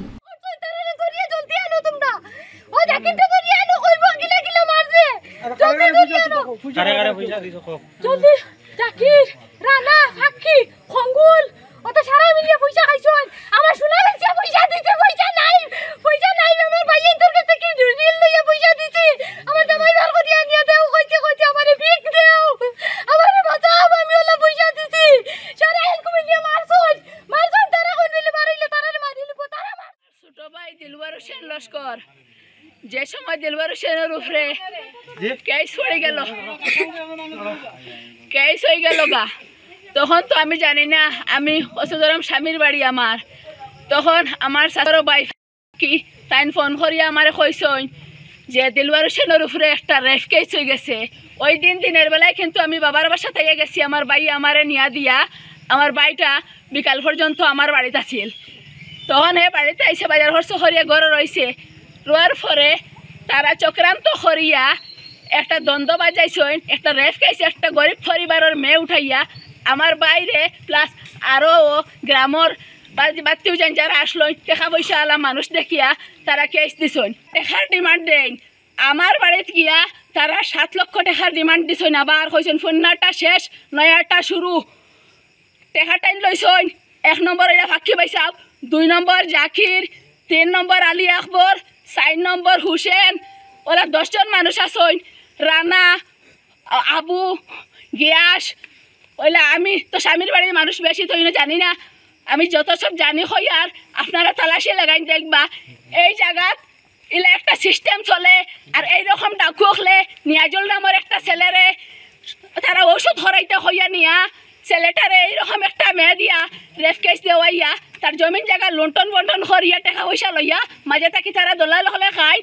যে সময় দিলওয়ার হোসেনের উপরে কেস হয়ে গেল গা, তখন তো আমি জানি না, আমি অসুদরম স্বামীর বাড়ি আমার। তখন আমার শাশুড়ি বাইফ কি তাই ফোন করিয়া আমার কইসন যে দিলওয়ার হোসেনের উপরে একটা রেপ কেস হয়ে গেছে। ওই দিনের বেলায় কিন্তু আমি বাবার বাসা থেকে গেছি, আমার ভাই আমারে নিয়া দিয়া, আমার ভাইটা বিকাল পর্যন্ত আমার বাড়িতে আছিল। তখন হে বাড়িতে আইসে বাজার খরচ করিয়া ঘরে রয়েছে। রোয়ার পরে তারা চক্রান্ত করিয়া একটা দ্বন্দ্ব বাজাইছেন, একটা রেপ খাইছে, একটা গরিব পরিবারের মেয়ে উঠাইয়া আমার বাইরে প্লাস আরও গ্রামের বাত্তিও যান যারা আসলো টাকা পয়সা আলা মানুষ দেখিয়া তারা কেস দিছেন টাকার ডিমান্ড দেন আমার বাড়িতে গিয়া তারা 7 লক্ষ টাকার ডিমান্ড দিছেন আবার কইছেন ফোনটা শেষ নয়াটা শুরু টাকা টাইম লইছেন 1 নম্বর এটা ফাঁকি পাইছাও 2 নম্বর জাকির 3 নম্বর আলী আকবর 4 নম্বর হুসেন ওরা 10 জন মানুষ আছেন রানা আবু গিয়াস ওইলা আমি তো স্বামীর বাড়ির মানুষ বেশি তো জানি না আমি যত সব জানি হই আর আপনারা তালাশি লাগাই দেখবা এই জায়গাত ইলা একটা সিস্টেম চলে আর এইরকম ডাকু হলে নিয়াজুল নামের একটা ছেলেরে তারা ওষুধ হরাইতে হইয়া নিয়া ছেলেটারে এইরকম একটা মেয়ে দিয়া রেফ কেস দেওয়াইয়া তার জমিন জায়গা লুণ্ঠন বন্টন করিয়া টাকা পয়সা লইয়া মাঝে থাকি তারা দলাল হলে খায়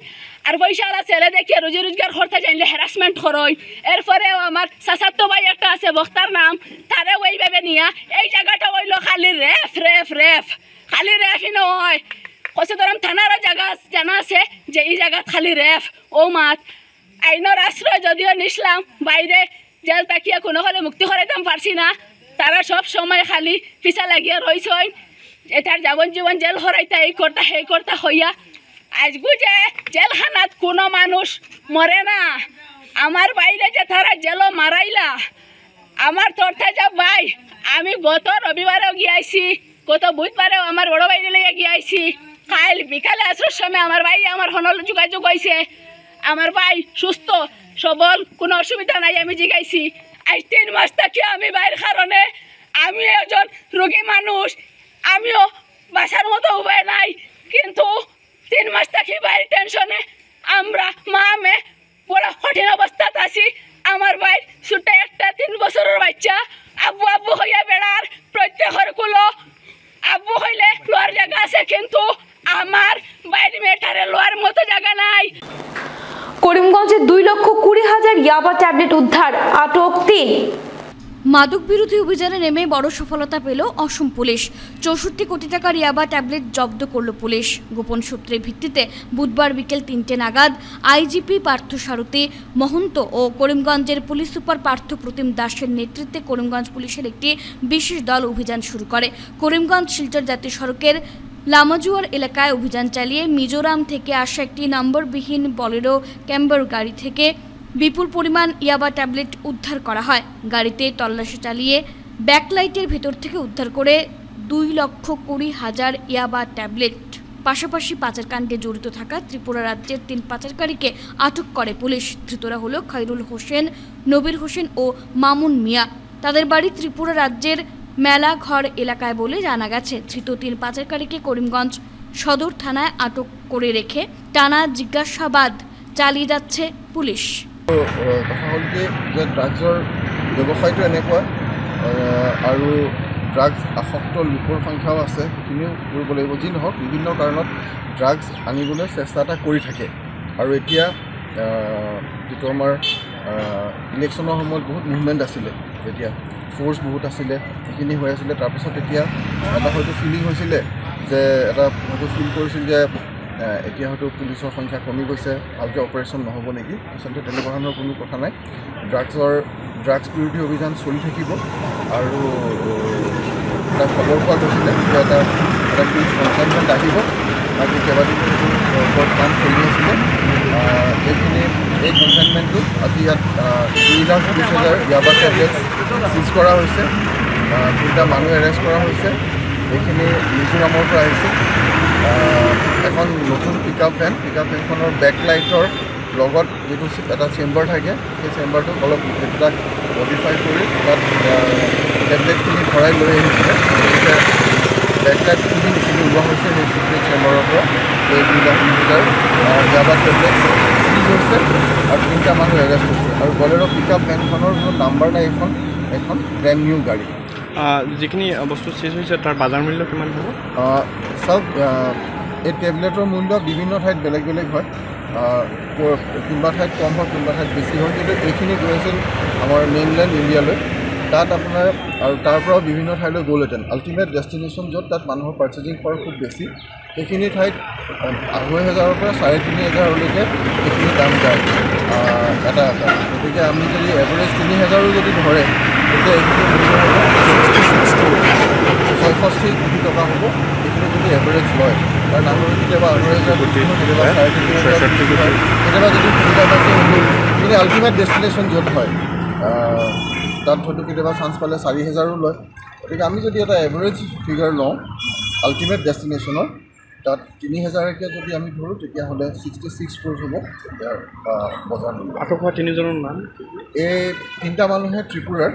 আর পয়সাওয়ালা ছেলে দেখিয়া রুজি রোজগার করতে জানলে হ্যারাসমেন্ট করই এরপরেও আমার সাসাত্তো ভাই একটা আছে বক্তার নাম তারাও এইভাবে নিয়া এই জায়গাটা হইল খালি রেফ রেফ রেফ খালি রেফই নয় কচুদরম থানারও জায়গা জানা আছে যে এই জায়গা খালি রেফ ও মাত আইনের আশ্রয় যদিও নিছিলাম বাইরে জেল তাকিয়া কোনো হলে মুক্তি করাইতাম পারছি না তারা সব সময় খালি পিছা লাগিয়া রয়েছেন এটার যাবজ্জীবন জেল হরাইতা এই কর্তা হইয়া আজগু যে জেলখানাত কোনো মানুষ মরে না আমার বাইরে যে তারা জেল মারাইলা আমার তর্থা যা ভাই আমি গত রবিবারেও গিয়েছি গত বুধবারেও আমার বড় বাইরে লইয়া গিয়েছি কাল বিকালে আসার সময় আমার ভাই আমার হনল যোগাযোগ হয়েছে আমার ভাই সুস্থ সবল কোনো অসুবিধা নাই আমি জিগাইছি আজ 3 মাস থাকি আমি বাইরের কারণে আমি একজন রোগী মানুষ আমিও বাসার মতো উপায় নাই কিন্তু 3 মাস থাকি বাইরে টেনশনে আমরা মা মেয়ে বড় কঠিন অবস্থাত আছি আমার ভাই ছোট একটা 3 বছরের বাচ্চা আব্বু আব্বু হইয়া বেড়ার প্রত্যেকের কুলো আব্বু হইলে লোয়ার জায়গা আছে কিন্তু আমার বাইরে মেয়েটারে লোয়ার মতো জায়গা নাই করিমগঞ্জে 2,20,000 ইয়াবা ট্যাবলেট উদ্ধার, আটক 3। মাদক বিরোধী অভিযানে নেমে বড় সফলতা পেল অসম পুলিশ। 64 কোটি টাকার ইয়াবা ট্যাবলেট জব্দ করল পুলিশ। গোপন সূত্রের ভিত্তিতে বুধবার বিকেল 3টে নাগাদ আইজিপি পার্থ সারথী মহন্ত ও করিমগঞ্জের পুলিশ সুপার পার্থ প্রতিম দাসের নেতৃত্বে করিমগঞ্জ পুলিশের একটি বিশেষ দল অভিযান শুরু করে। করিমগঞ্জ শিলচর জাতীয় সড়কের লামাজুয়ার এলাকায় অভিযান চালিয়ে মিজোরাম থেকে আসা একটি নম্বরবিহীন বলেরো ক্যাম্বার গাড়ি থেকে বিপুল পরিমাণ ইয়াবা ট্যাবলেট উদ্ধার করা হয়। গাড়িতে তল্লাশি চালিয়ে ব্যাকলাইটের ভেতর থেকে উদ্ধার করে 2,20,000 ইয়াবা ট্যাবলেট। পাশাপাশি পাচারকাণ্ডে জড়িত থাকা ত্রিপুরা রাজ্যের 3 পাচারকারীকে আটক করে পুলিশ। ধৃতরা হলো খৈরুল হোসেন, নবীর হোসেন ও মামুন মিয়া। তাদের বাড়ি ত্রিপুরা রাজ্যের মেলাঘর এলাকায় বলে জানা গেছে। ধৃত 3 পাচারকারীকে করিমগঞ্জ সদর থানায় আটক করে রেখে টানা জিজ্ঞাসাবাদ চালিয়ে যাচ্ছে পুলিশ। কথা হ'ল যে ড্ৰাগছৰ ব্যৱসায়টো এনেকুৱা আৰু ড্ৰাগছ আসক্ত লোকৰ সংখ্যাও আছে, সেইখিনিও কৰিব লাগিব। যি নহওক বিভিন্ন কাৰণত ড্ৰাগছ আনিবলৈ চেষ্টা এটা কৰি থাকে। আৰু এতিয়া যিটো আমাৰ ইলেকশ্যনৰ সময়ত বহুত মুভমেণ্ট আছিলে, তেতিয়া ফ'ৰ্চ বহুত আছিলে, সেইখিনি হৈ আছিলে। তাৰপিছত এতিয়া এটা হয়তো ফিলিং হৈছিলে যে এটা হয়তো ফিল কৰিছিল যে এতিয়া হয়তো পুলিচৰ সংখ্যা কমি গৈছে, ভালকৈ অপাৰেশ্যন নহ'ব নেকি। আচলতে তেনেকুৱা ধৰণৰ কোনো কথা নাই। ড্ৰাগছ বিৰোধী অভিযান চলি থাকিব। আৰু এটা খবৰ পোৱা গৈছিলে যে এটা কনচাইনমেণ্ট আহিব, বাকী কেইবাদিনো ওপৰত কাম চলি আছিলে। এই কনচাইনমেণ্টটোত আজি ইয়াত 2,20,000 ইয়াবা ট্যাবলেট চিজ কৰা হৈছে। 2টা মানুহ এৰেষ্ট কৰা হৈছে। এইখিনি মিজোৰামৰ পৰা আহিছে। এখন নতুন পিকআপ ভেনখনৰ বেকলাইটৰ লগত যিটো এটা চেম্বাৰ থাকে, সেই চেম্বাৰটোক অলপ এইবিলাক মডিফাই কৰি তাত টেবলেটখিনি ভৰাই লৈ আহিছিলে। গতিকে বেকলাইটখিনি যিখিনি ওলোৱা হৈছে সেই চিক্ৰেট চেম্বাৰৰ পৰা এই 2,20,000 ইয়াবা টেবলেট চিজ হৈছে আৰু 3টা মানুহ এৰেষ্ট হৈছে। আৰু বলেৰো পিকআপ ভেনখনৰ কোনো নাম্বাৰ নাই, এখন ব্ৰেণ্ড নিউ গাড়ী। যিখিনি বস্তু চিজ হৈছে তাৰ বজাৰ মূল্য কিমান হ'ব? চব এই টেবলেটৰ মূল্য বিভিন্ন ঠাইত বেলেগ বেলেগ হয়। কোনোবা ঠাইত কম হয়, কোনোবা ঠাইত বেছি হয়। কিন্তু এইখিনি গৈ আছিল আমাৰ মেইনলেণ্ড ইণ্ডিয়ালৈ। তাত আপোনাৰ আৰু তাৰ পৰাও বিভিন্ন ঠাইলৈ গ'লহেঁতেন। আল্টিমেট ডেষ্টিনেশ্যন য'ত তাত মানুহৰ পাৰ্চেজিং পাৱাৰ খুব বেছি, সেইখিনি ঠাইত 2,500ৰ পৰা 3,500লৈকে সেইখিনি দাম যায় এটা। গতিকে আমি যদি এভাৰেজ 3,000ৰো যদি ধৰে, এতিয়া এইখিনি 66 কোটি টকা হ'ব। এইখিনি যদি এভাৰেজ লয় কাৰণ আমাৰ কেতিয়াবা 18,000 কোটি কেতিয়াবা 3,500 কোটি কেতিয়াবা যদি সুবিধা পাইছে কিন্তু আল্টিমেট ডেষ্টিনেশ্যন য'ত হয় তাত হয়তো কেতিয়াবা চান্স পালে 4,000ও লয়। গতিকে আমি যদি এটা এভাৰেজ ফিগাৰ লওঁ আল্টিমেট ডেষ্টিনেশ্যনৰ তাত 3,000কে যদি আমি ধৰোঁ তেতিয়াহ'লে 66 ক্ৰ'ৰ হ'ব বজাৰ মূল্য। আটক হোৱা তিনিজনৰ নাম এই তিনিটা মানুহে ত্ৰিপুৰাৰ,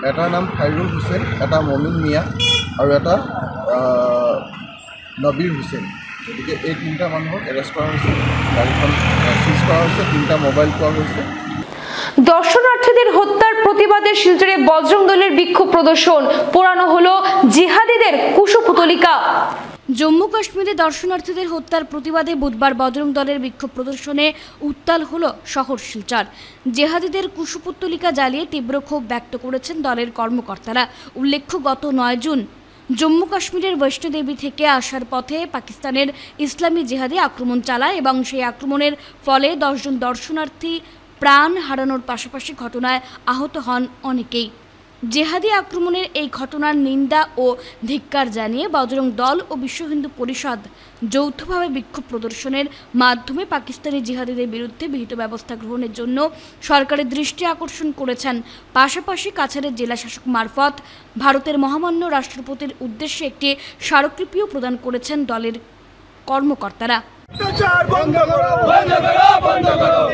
এটাৰ নাম খাইৰুল হুছেইন, এটা মমিন মিয়া আৰু এটা নবীৰ হুছেইন। গতিকে এই তিনিটা মানুহক এৰেষ্ট কৰা হৈছে, গাড়ীখন চিজ কৰা হৈছে, 3টা মোবাইল পোৱা গৈছে। দর্শনার্থীদের হত্যার প্রতিবাদে শিলচরে বজরং দলের বিক্ষোভ প্রদর্শন, পোড়ানো হলো জিহাদিদের কুশপুতলিকা। জম্মু কাশ্মীরে দর্শনার্থীদের হত্যার প্রতিবাদে বুধবার বজরং দলের বিক্ষোভ প্রদর্শনে উত্তাল হল শহর শিলচর। জেহাদিদের কুশপুতলিকা জ্বালিয়ে তীব্র ক্ষোভ ব্যক্ত করেছেন দলের কর্মকর্তারা। উল্লেখ্য, গত 9 জুন জম্মু কাশ্মীরের বৈষ্ণোদেবী থেকে আসার পথে পাকিস্তানের ইসলামী জিহাদি আক্রমণ চালায় এবং সেই আক্রমণের ফলে 10 জন দর্শনার্থী প্রাণ হারানোর পাশাপাশি ঘটনায় আহত হন অনেকেই। জেহাদি আক্রমণের এই ঘটনার নিন্দা ও ধিক্কার জানিয়ে বজরং দল ও বিশ্ব হিন্দু পরিষদ যৌথভাবে বিক্ষোভ প্রদর্শনের মাধ্যমে পাকিস্তানি জিহাদিদের বিরুদ্ধে বিহিত ব্যবস্থা গ্রহণের জন্য সরকারের দৃষ্টি আকর্ষণ করেছেন। পাশাপাশি কাছাড়ের জেলা শাসক মারফত ভারতের মহামান্য রাষ্ট্রপতির উদ্দেশ্যে একটি স্মারকলিপিও প্রদান করেছেন দলের কর্মকর্তারা।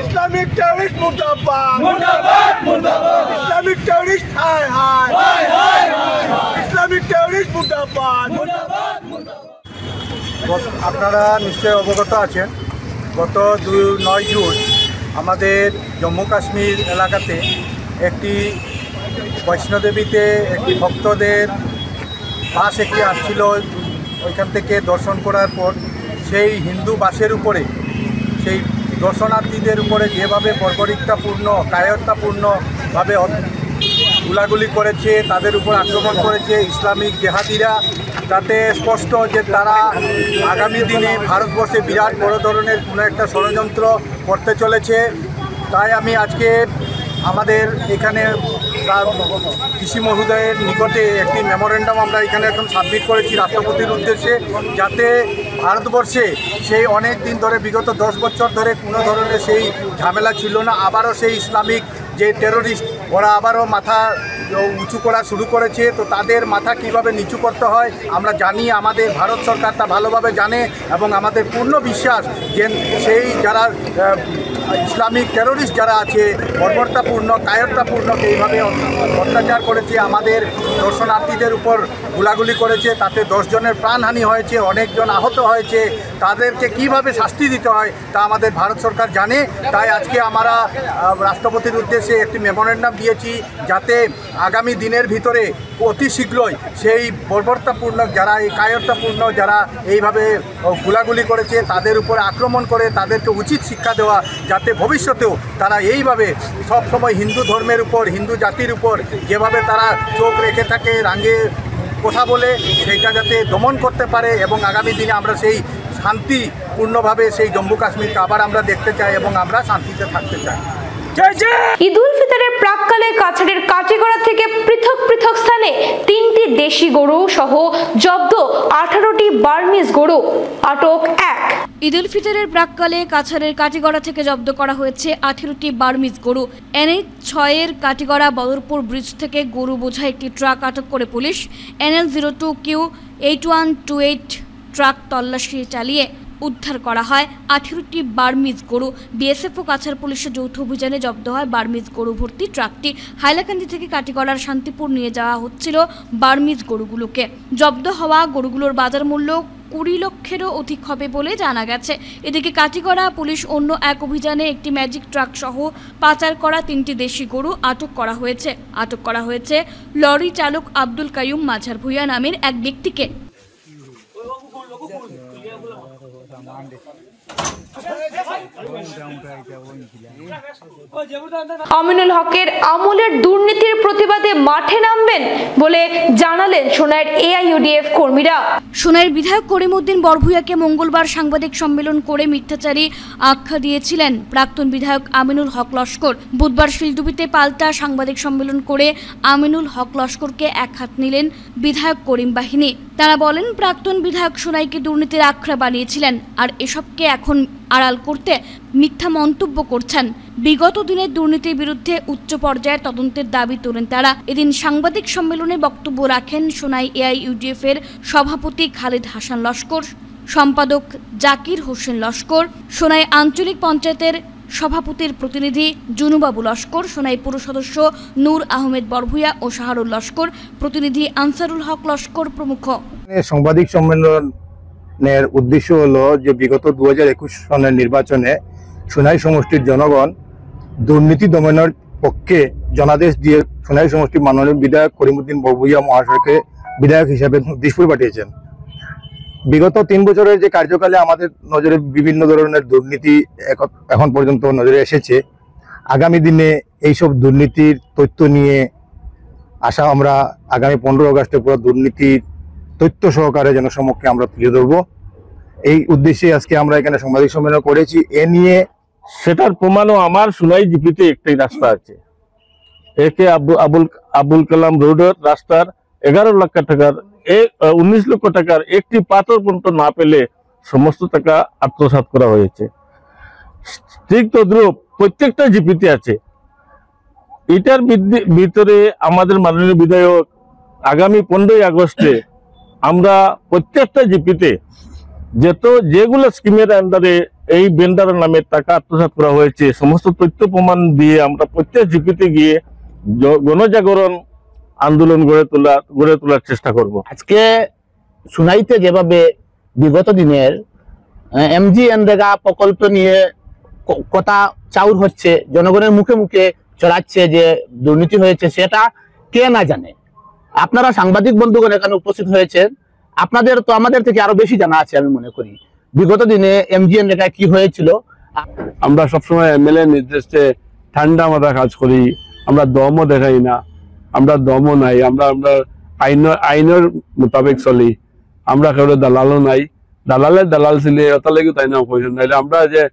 ইসলামিক টেররিস্ট মুর্দাবাদ, মুর্দাবাদ, মুর্দাবাদ। ইসলামিক টেররিস্ট হায় হায়, হায় হায়, ইসলামিক টেররিস্ট মুর্দাবাদ, মুর্দাবাদ, মুর্দাবাদ। আপনারা নিশ্চয় অবগত আছেন, গত 9 জুন আমাদের জম্মু কাশ্মীর এলাকাতে একটি বৈষ্ণোদেবীতে একটি ভক্তদের বাস একটি আসছিল, ওইখান থেকে দর্শন করার পর সেই হিন্দু বাসের উপরে সেই দর্শনার্থীদের উপরে যেভাবে বর্বরিকতাপূর্ণ কায়রতাপূর্ণভাবে গুলাগুলি করেছে, তাদের উপর আক্রমণ করেছে ইসলামিক জেহাদিরা, তাতে স্পষ্ট যে তারা আগামী দিনে ভারতবর্ষে বিরাট বড় ধরনের কোনো একটা ষড়যন্ত্র করতে চলেছে। তাই আমি আজকে আমাদের এখানে কৃষি মহোদয়ের নিকটে একটি মেমোরেন্ডাম আমরা এখানে এখন সাবমিট করেছি রাষ্ট্রপতির উদ্দেশ্যে, যাতে ভারতবর্ষে সেই অনেক দিন ধরে বিগত 10 বছর ধরে কোনো ধরনের সেই ঝামেলা ছিল না, আবারও সেই ইসলামিক যে টেরোরিস্ট ওরা আবারও মাথা উঁচু করা শুরু করেছে। তো তাদের মাথা কিভাবে নিচু করতে হয় আমরা জানি, আমাদের ভারত সরকার তা ভালোভাবে জানে এবং আমাদের পূর্ণ বিশ্বাস যে সেই যারা ইসলামিক টেরোরিস্ট যারা আছে বর্বরতাপূর্ণ কায়রতাপূর্ণ এইভাবে অত্যাচার করেছে, আমাদের দর্শনার্থীদের উপর গুলাগুলি করেছে, তাতে 10 জনের প্রাণহানি হয়েছে, অনেকজন আহত হয়েছে, তাদেরকে কিভাবে শাস্তি দিতে হয় তা আমাদের ভারত সরকার জানে। তাই আজকে আমরা রাষ্ট্রপতির উদ্দেশ্যে একটি মেমোরেন্ডাম দিয়েছি, যাতে আগামী দিনের ভিতরে অতি শীঘ্রই সেই বর্বরতাপূর্ণ যারা এই কায়রতাপূর্ণ যারা এইভাবে গুলাগুলি করেছে তাদের উপর আক্রমণ করে তাদেরকে উচিত শিক্ষা দেওয়া, যাতে ভবিষ্যতেও তারা এইভাবে সবসময় হিন্দু ধর্মের উপর হিন্দু জাতির উপর যেভাবে তারা চোখ রেখে থাকে, রাঙে কথা বলে, সেইটা যাতে দমন করতে পারে এবং আগামী দিনে আমরা সেই শান্তিপূর্ণভাবে সেই জম্মু কাশ্মীরকে আবার আমরা দেখতে চাই এবং আমরা শান্তিতে থাকতে চাই। ঈদ উল ফিতরের প্রাক্কালে কাছাড়ের কাটিগড়া থেকে পৃথক পৃথক স্থানে 3টি দেশি গরু সহ জব্দ 18টি বার্মিজ গরু, আটক 1। ঈদ উল ফিতরের প্রাক্কালে কাছাড়ের কাটিগড়া থেকে জব্দ করা হয়েছে 18টি বার্মিজ গরু। NH 6-এর কাটিগড়া বদরপুর ব্রিজ থেকে গরু বোঝা একটি ট্রাক আটক করে পুলিশ। NL 02Q8128 ট্রাক তল্লাশি চালিয়ে উদ্ধার করা হয় 18টি বার্মিজ গরু। বিএসএফ ও কাছাড় পুলিশের যৌথ অভিযানে জব্দ হয় বার্মিজ গরু ভর্তি ট্রাকটি। হাইলাকান্দি থেকে কাটিগড়ার শান্তিপুর নিয়ে যাওয়া হচ্ছিল বার্মিজ গরুগুলোকে। জব্দ হওয়া গরুগুলোর বাজার মূল্য 20 লক্ষেরও অধিক হবে বলে জানা গেছে। এদিকে কাটিগড়া পুলিশ অন্য এক অভিযানে একটি ম্যাজিক ট্রাক সহ পাচার করা 3টি দেশি গরু আটক করা হয়েছে লরি চালক আব্দুল কাইয়ুম মাঝার ভুইয়া নামের এক ব্যক্তিকে। আমিনুল হকের আমলের দুর্নীতির প্রতিবাদে মাঠে নামবেন বলে জানালেন সোনাইয়ের এআইইউডিএফ কর্মীরা। সোনাইয়ের বিধায়ক করিমউদ্দিন বরভূয়াকে মঙ্গলবার সাংবাদিক সম্মেলন করে মিথ্যাচারী আখ্যা দিয়েছিলেন প্রাক্তন বিধায়ক আমিনুল হক লস্কর। বুধবার শিলডুবিতে পাল্টা সাংবাদিক সম্মেলন করে আমিনুল হক লস্করকে একহাত নিলেন বিধায়ক করিম বাহিনী। তারা বলেন, প্রাক্তন বিধায়ক সোনাইকে দুর্নীতির আখড়া বানিয়েছিলেন আর এসবকে এখন আড়াল করতে মিথ্যা মন্তব্য করছেন। বিগত দিনের দুর্নীতির বিরুদ্ধে উচ্চ পর্যায়ের তদন্তের দাবি তোলেন তারা। এদিন সাংবাদিক সম্মেলনে বক্তব্য রাখেন সোনাই এআইইউডিএফ এর সভাপতি খালিদ হাসান লস্কর, সম্পাদক জাকির হোসেন লস্কর, সোনাই আঞ্চলিক পঞ্চায়েতের সভাপতির প্রতিনিধি জুনুবাবু লস্কর, সোনাই পুর সদস্য নূর আহমেদ বরভূয়া ও শাহরুল লস্কর, প্রতিনিধি আনসারুল হক লস্কর প্রমুখ। সাংবাদিক সম্মেলনের উদ্দেশ্য হলো যে বিগত 2021 সনের নির্বাচনে সোনাই সমষ্টির জনগণ দুর্নীতি দমনের পক্ষে জনাদেশ দিয়ে সোনাই সমষ্টির মাননীয় বিধায়ক করিমউদ্দিন বরভূয়া মহাশয়কে বিধায়ক হিসাবে দিশপুর পাঠিয়েছেন। বিগত 3 বছরের যে কার্যকালে আমাদের নজরে বিভিন্ন ধরনের দুর্নীতি এখন পর্যন্ত নজরে এসেছে। আগামী দিনে এইসব দুর্নীতির তথ্য নিয়ে আশা আমরা আগামী 15 আগস্টে পুরো দুর্নীতির তথ্য সহকারে জনসমক্ষে আমরা তুলে ধরবো। এই উদ্দেশ্যে আজকে আমরা এখানে সাংবাদিক সম্মেলন করেছি। এ নিয়ে সেটার প্রমাণও আমার সোনাই জিপিতে একটাই রাস্তা আছে, একে আবুল কালাম রোডের রাস্তার 11 লক্ষ টাকার 19 লক্ষ টাকার একটি পাথর পর্যন্ত না পেলে সমস্ত টাকা আত্মসাৎ করা হয়েছে। ঠিক তদ্রুপ প্রত্যেকটা জিপিতে আছে। এটার ভিতরে আমাদের মাননীয় বিধায়ক আগামী 15 আগস্টে আমরা প্রত্যেকটা জিপিতে যেগুলো স্কিমের আন্ডারে এই ভেন্ডারের নামে টাকা আত্মসাৎ করা হয়েছে সমস্ত তথ্য প্রমাণ দিয়ে আমরা প্রত্যেক জিপিতে গিয়ে গণজাগরণ আন্দোলন গড়ে তোলার চেষ্টা করব। আজকে সোনাইতে যেভাবে বিগত দিনের MGNরেগা প্রকল্প নিয়ে কথা চাউর হচ্ছে, জনগণের মুখে মুখে চড়াচ্ছে যে দুর্নীতি হয়েছে, সেটা কে না জানে। আপনারা সাংবাদিক বন্ধুগণ এখানে উপস্থিত হয়েছেন, আপনাদের তো আমাদের থেকে আরো বেশি জানা আছে আমি মনে করি বিগত দিনে MGNরেগা কি হয়েছিল। আমরা সবসময় MLA নির্দেশে ঠান্ডা মাথা কাজ করি, আমরা দমও দেখাই না, আমরা দমও নাই, আমরা আইনের মোতাবেক চলি, আমরা কেউ দালালও নাই। দালাল ছিল এটা লেগে তাই না কইছেন, নাইলে আমরা যে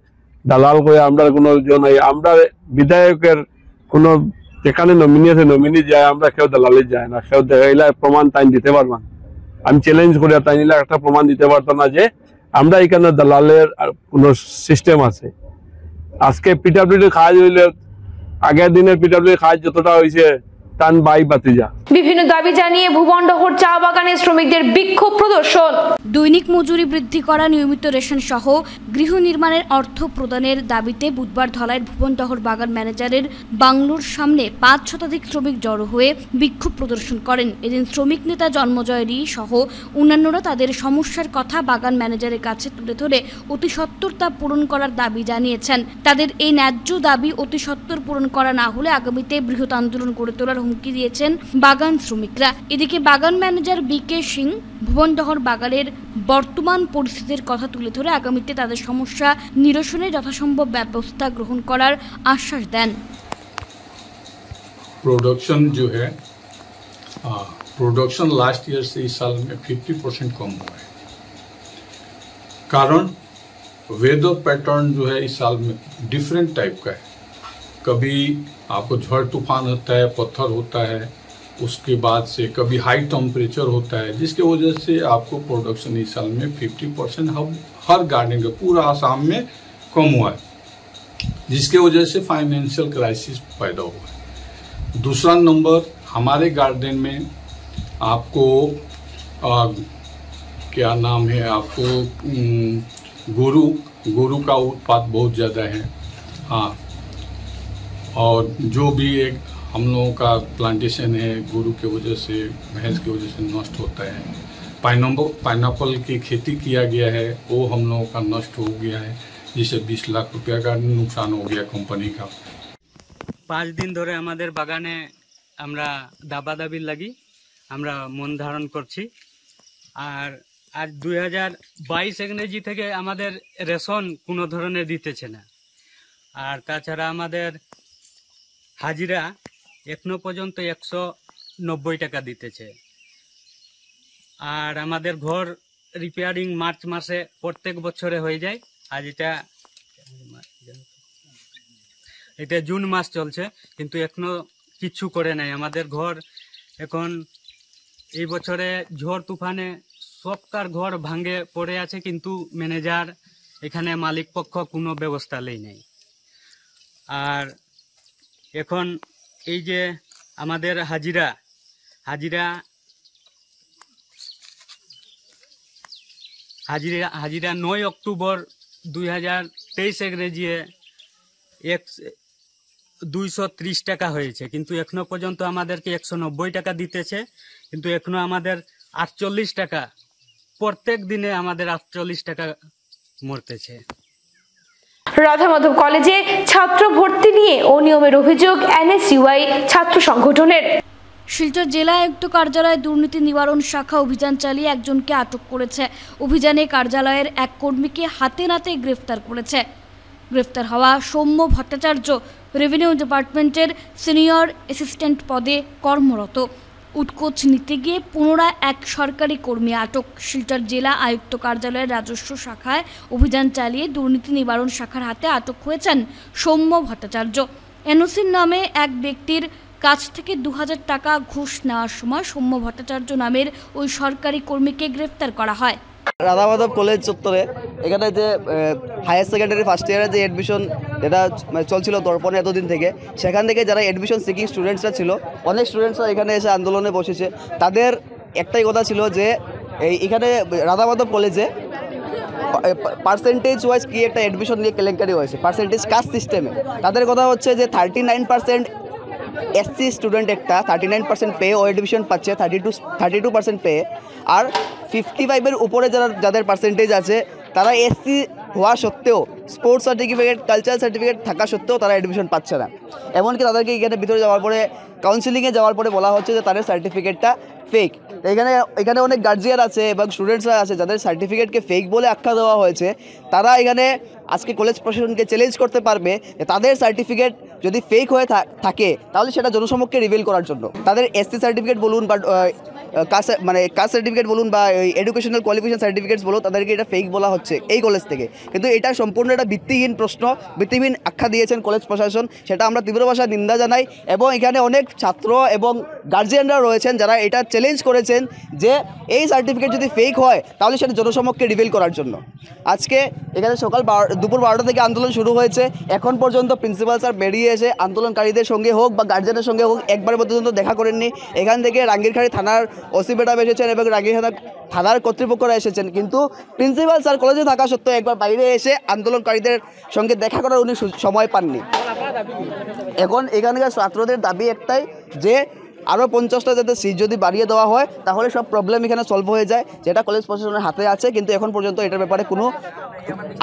দালাল করে আমরা কোনো নাই। আমরা বিধায়কের কোনো যেখানে নমিনি আছে নমিনি যায়, আমরা কেউ দালালে যায় না। কেউ দেখাইলে প্রমাণ তাই দিতে পারবেন, আমি চ্যালেঞ্জ করি তাই নিলে একটা প্রমাণ দিতে পারতাম না যে আমরা এখানে দালালের কোনো সিস্টেম আছে। আজকে পিডব্লিউডি কাজ হইলে আগের দিনের পিডব্লিউডি কাজ যতটা হয়েছে টান বাই বাতিজা। বিভিন্ন দাবি জানিয়ে ভুবনডহর চা বাগানের শ্রমিকদের বিক্ষোভ প্রদর্শন। দৈনিক মজুরি বৃদ্ধি করা, নিয়মিত রেশন সহ গৃহ নির্মাণের অর্থ প্রদানের দাবিতে বুধবার ধলাইয়ের ভুবনডহর বাগান ম্যানেজারের বাংলোর সামনে 5 শতাধিক শ্রমিক জড়ো হয়ে বিক্ষোভ প্রদর্শন করেন। এদিন শ্রমিক নেতা জন্মজয় রি সহ অন্যান্যরা তাদের সমস্যার কথা বাগান ম্যানেজারের কাছে তুলে ধরে অতি সত্বর তা পূরণ করার দাবি জানিয়েছেন। তাদের এই ন্যায্য দাবি অতি সত্বর পূরণ করা না হলে আগামীতে বৃহৎ আন্দোলন গড়ে তোলার হুমকি দিয়েছেন বাগান শ্রমিকরা। এদিকে বাগান ম্যানেজার বিকে সিং ভুবনডহর বাগানের বর্তমান পরিস্থিতির কথা তুলে ধরে আগামীতে তাদের সমস্যা নিরসনে যথাসম্ভব ব্যবস্থা গ্রহণ করার আশ্বাস দেন। प्रोडक्शन लास्ट ईयर से इस साल में 50% कम हुआ है। कारण वेदर पैटर्न जो है इस साल में डिफरेंट टाइप का है। कभी आपको झड़ तूफान होता है, पत्थर होता है, उसके बाद से कभी हाई टेम्परेचर होता है, जिसके वजह से आपको प्रोडक्शन इस साल में 50% हर गार्डन का पूरा आसाम में कम हुआ है, जिसके वजह से फाइनेंशियल क्राइसिस पैदा हुआ है। दूसरा नंबर, हमारे गार्डन में आपको क्या नाम है, आपको गुरु का उत्पाद बहुत ज़्यादा है। हाँ, और जो भी एक हम लोगों का प्लांटेशन है गुरु की वजह से, भैंस की वजह से नष्ट होता है। पाइनएप्पल की खेती किया गया है, वो हम लोगों का नष्ट हो गया है, जिससे 20 लाख रुपया का नुकसान हो गया कंपनी का। 5 दिन ধরে আমাদের বাগানে আমরা দাবাদাবির লাগি আমরা মন ধারণ করছি। আর 2022 ইংরেজি থেকে আমাদের রেশন কোনো ধরনের দিতেছে না। আর তাছাড়া আমাদের হাজিরা এখনো পর্যন্ত 190 টাকা দিতেছে। আর আমাদের ঘর রিপেয়ারিং মার্চ মাসে প্রত্যেক বছরে হয়ে যায়। আজ এটা জুন মাস চলছে, কিন্তু এখনো কিছু করে নাই আমাদের ঘর। এখন এই বছরে ঝড় তুফানে সবকার ঘর ভাঙে পড়ে আছে, কিন্তু ম্যানেজার এখানে মালিক পক্ষ কোনো ব্যবস্থা নেই নাই। আর এখন এই যে আমাদের হাজিরা 9 অক্টোবর 2023 ইংরেজিয়ে 230 টাকা হয়েছে, কিন্তু এখনো পর্যন্ত আমাদেরকে 190 টাকা দিতেছে, কিন্তু এখনো আমাদের 48 টাকা, প্রত্যেক দিনে আমাদের 48 টাকা মরতেছে। রাধা মাধব কলেজে ছাত্র ভর্তি নিয়ে অনিয়মের অভিযোগ NSUI ছাত্র সংগঠনের। শিলচর জেলা আয়ুক্ত কার্যালয়ে দুর্নীতি নিবারণ শাখা অভিযান চালিয়ে একজনকে আটক করেছে। অভিযানে কার্যালয়ের এক কর্মীকে হাতে নাতে গ্রেফতার করেছে। গ্রেফতার হওয়া সৌম্য ভট্টাচার্য রেভিনিউ ডিপার্টমেন্টের সিনিয়র অ্যাসিস্ট্যান্ট পদে কর্মরত। উৎকোচ নিতে গিয়ে পুনরায় এক সরকারি কর্মী আটক। শিলচর জেলা আয়ুক্ত কার্যালয়ের রাজস্ব শাখায় অভিযান চালিয়ে দুর্নীতি নিবারণ শাখার হাতে আটক হয়েছেন সৌম্য ভট্টাচার্য। এনওসির নামে এক ব্যক্তির কাছ থেকে 2000 টাকা ঘুষ নেওয়ার সময় সৌম্য ভট্টাচার্য নামের ওই সরকারি কর্মীকে গ্রেফতার করা হয়। রাধা মাধব কলেজ চত্বরে এখানে যে হায়ার সেকেন্ডারি ফার্স্ট ইয়ারের যে অ্যাডমিশন যেটা চলছিল দর্পণে এতদিন থেকে, সেখান থেকে যারা অ্যাডমিশন সিকিং স্টুডেন্টসরা ছিল, অনেক স্টুডেন্টসরা এখানে এসে আন্দোলনে বসেছে। তাদের একটাই কথা ছিল যে এখানে রাধা মাধব কলেজে পার্সেন্টেজ ওয়াইজ কি একটা অ্যাডমিশন নিয়ে কেলেঙ্কারি হয়েছে, পার্সেন্টেজ কাস্ট সিস্টেমে। তাদের কথা হচ্ছে যে 39% SC স্টুডেন্ট একটা 39% পে ও এডমিশন পাচ্ছে, 32% পে। আর 55-এর উপরে যাদের পার্সেন্টেজ আছে তারা SC হওয়া সত্ত্বেও, স্পোর্টস সার্টিফিকেট, কালচারাল সার্টিফিকেট থাকা সত্ত্বেও তারা এডমিশন পাচ্ছে না। এমনকি তাদেরকে এখানে ভিতরে যাওয়ার পরে, কাউন্সিলিংয়ে যাওয়ার পরে বলা হচ্ছে যে তাদের সার্টিফিকেটটা ফেক। এখানে অনেক গার্জিয়ান আছে এবং স্টুডেন্টসরা আছে যাদের সার্টিফিকেটকে ফেক বলে আখ্যা দেওয়া হয়েছে। তারা এখানে আজকে কলেজ প্রশাসনকে চ্যালেঞ্জ করতে পারবে যে তাদের সার্টিফিকেট যদি ফেক হয়ে থাকে তাহলে সেটা জনসমক্ষে রিভিল করার জন্য। তাদের SC সার্টিফিকেট বলুন বা কাস্ট সার্টিফিকেট বলুন বা এডুকেশনাল কোয়ালিফিকেশন সার্টিফিকেটস বলুন, তাদেরকে এটা ফেক বলা হচ্ছে এই কলেজ থেকে। কিন্তু এটা সম্পূর্ণ একটা ভিত্তিহীন প্রশ্ন, ভিত্তিহীন আখ্যা দিয়েছেন কলেজ প্রশাসন, সেটা আমরা তীব্র ভাষায় নিন্দা জানাই। এবং এখানে অনেক ছাত্র এবং গার্জিয়ানরা রয়েছেন যারা এটা চ্যালেঞ্জ করেছেন যে এই সার্টিফিকেট যদি ফেক হয় তাহলে সেটা জনসমক্ষে রিভিল করার জন্য। আজকে এখানে দুপুর 12টা থেকে আন্দোলন শুরু হয়েছে। এখন পর্যন্ত প্রিন্সিপাল স্যার বেরিয়ে এসে আন্দোলনকারীদের সঙ্গে হোক বা গার্জিয়ানের সঙ্গে হোক একবার পর্যন্ত দেখা করেননি। এখান থেকে রাঙ্গিরখাড়ি থানার ওসি ম্যাডাম এসেছেন এবং রাঙ্গিরখাড়ি থানার কর্তৃপক্ষরা এসেছেন, কিন্তু প্রিন্সিপাল স্যার কলেজে থাকা সত্ত্বেও একবার বাইরে এসে আন্দোলনকারীদের সঙ্গে দেখা করার উনি সময় পাননি। এখন এখানকার ছাত্রদের দাবি একটাই যে আরও 50টা যাতে সিট যদি বাড়িয়ে দেওয়া হয় তাহলে সব প্রবলেম এখানে সলভ হয়ে যায়, যেটা কলেজ প্রশাসনের হাতে আছে। কিন্তু এখন পর্যন্ত এটার ব্যাপারে কোনো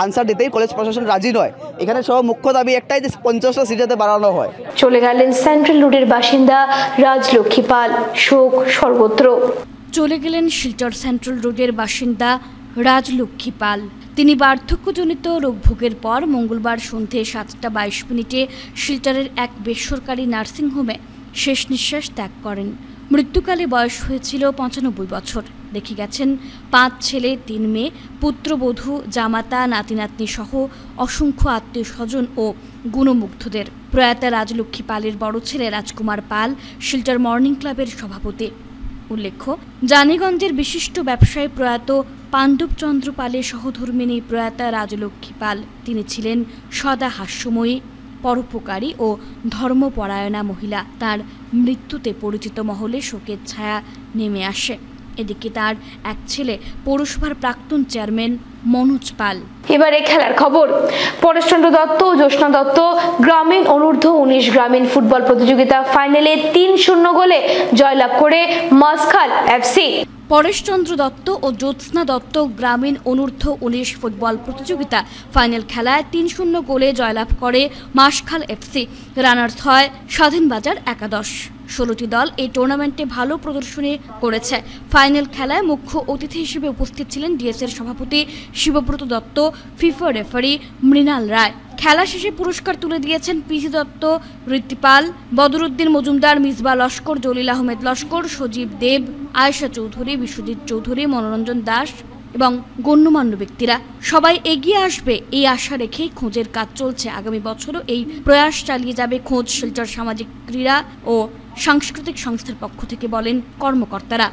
আনসার দিতেই কলেজ প্রশাসন রাজি নয়। এখানে সব মুখ্য দাবি একটাই যে 50টা সিট যাতে বাড়ানো হয়। চলে গেলেন সেন্ট্রাল রোডের বাসিন্দা রাজলক্ষ্মী পাল, শোক সর্বত্র। চলে গেলেন শিলচর সেন্ট্রাল রোডের বাসিন্দা রাজলক্ষ্মী পাল। তিনি বার্ধক্যজনিত রোগভোগের পর মঙ্গলবার সন্ধে 7:22 শিলচরের এক বেসরকারি নার্সিংহোমে শেষ নিঃশ্বাস ত্যাগ করেন। মৃত্যুকালে বয়স হয়েছিল 95 বছর। দেখে গেছেন 5 ছেলে 3 মেয়ে, পুত্রবধূ, জামাতা, নাতি নাতনি সহ অসংখ্য আত্মীয় স্বজন ও গুণমুগ্ধদের। প্রয়াত রাজলক্ষ্মী পালের বড় ছেলে রাজকুমার পাল শিলচর মর্নিং ক্লাবের সভাপতি। উল্লেখ্য, জানিগঞ্জের বিশিষ্ট ব্যবসায়ী প্রয়াত পাণ্ডবচন্দ্র পালের সহধর্মিণী প্রয়াতা রাজলক্ষ্মী পাল। তিনি ছিলেন সদা হাস্যময়ী, পরোপকারী ও ধর্মপরায়ণা মহিলা। তার মৃত্যুতে পরিচিত মহলে শোকের ছায়া নেমে আসে। এদিকে তার এক ছেলে পৌরসভার প্রাক্তন চেয়ারম্যান মনোজ পাল। এবারে খেলার খবর। পরেশচন্দ্র দত্ত ও জ্যোৎস্না দত্ত গ্রামীণ অনূর্ধ্ব-19 গ্রামীণ ফুটবল প্রতিযোগিতা ফাইনালে 3-0 গোলে জয়লাভ করে মাসখাল FC। পরেশচন্দ্র দত্ত ও জ্যোৎস্না দত্ত গ্রামীণ অনূর্ধ্ব-19 ফুটবল প্রতিযোগিতা ফাইনাল খেলায় 3-0 গোলে জয়লাভ করে মাসখাল FC। রানার্স হয় স্বাধীনবাজার একাদশ। 16টি দল এই টুর্নামেন্টে ভালো প্রদর্শনী করেছে। ফাইনাল খেলায় মুখ্য অতিথি হিসেবে উপস্থিত ছিলেন ডিএসএর সভাপতি শিবব্রত দত্ত, ফিফা রেফারি মৃণাল রায়। খেলা শেষে পুরস্কার তুলে দিয়েছেন পিসি দত্ত, ঋত্বিপাল, বদরুদ্দিন মজুমদার, মিসবা লস্কর, জলিল আহমেদ লস্কর, সজীব দেব, আয়েশা চৌধুরী, বিশ্বজিৎ চৌধুরী, মনোরঞ্জন দাস এবং গণ্যমান্য ব্যক্তিরা। সবাই এগিয়ে আসবে এই আশা রেখেই খোঁজের কাজ চলছে। আগামী বছরও এই প্রয়াস চালিয়ে যাবে খোঁজ শিলচর সামাজিক ক্রীড়া ও সাংস্কৃতিক সংস্থার পক্ষ থেকে, বলেন কর্মকর্তারা।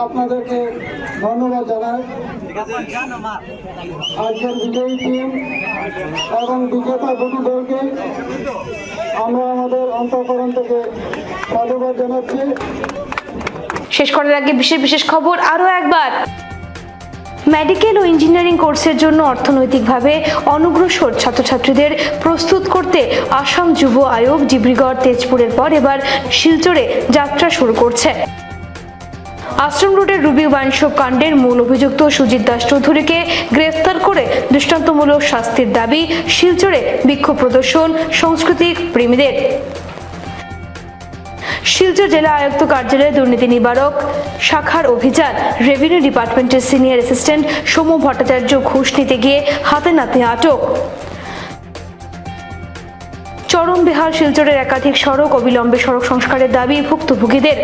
আপনাদেরকে ধন্যবাদ জানাই। আজকের বিজয়ী টিম এবং বিজেতা দুটি দলকে আমরা আমাদের অন্তঃকরণ থেকে ধন্যবাদ জানাচ্ছি। শেষ করার আগে বিশেষ খবর আরও একবার। মেডিকেল ও ইঞ্জিনিয়ারিং কোর্সের জন্য অর্থনৈতিকভাবে অনগ্রসর ছাত্রছাত্রীদের প্রস্তুত করতে আসাম যুব আয়োগ ডিব্রুগড় তেজপুরের পর এবার শিলচরে যাত্রা শুরু করছে। আশ্রম রোডের রুবি ওয়াইন শপ কাণ্ডের মূল অভিযুক্ত সুজিত দাস চৌধুরীকে গ্রেফতার করে দৃষ্টান্তমূলক শাস্তির দাবি, শিলচরে বিক্ষোভ প্রদর্শন সাংস্কৃতিক প্রেমীদের। শিলচর জেলা আয়ুক্ত কার্যালয়ে দুর্নীতি নিবারক শাখার অভিযান, রেভিনিউ ডিপার্টমেন্টের সিনিয়র অ্যাসিস্ট্যান্ট সৌম্য ভট্টাচার্য ঘুষ নিতে গিয়ে হাতে নাতে আটক। চরম বেহাল শিলচরের একাধিক সড়ক, অবিলম্বে সড়ক সংস্কারের দাবি ভুক্তভোগীদের।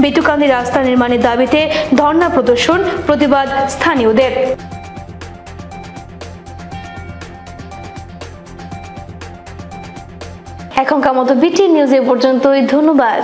বেতুকান্দি রাস্তা নির্মাণের দাবিতে ধর্ণা প্রদর্শন, প্রতিবাদ স্থানীয়দের। এখনকার মতো বিটি নিউজ এ পর্যন্তই। ধন্যবাদ।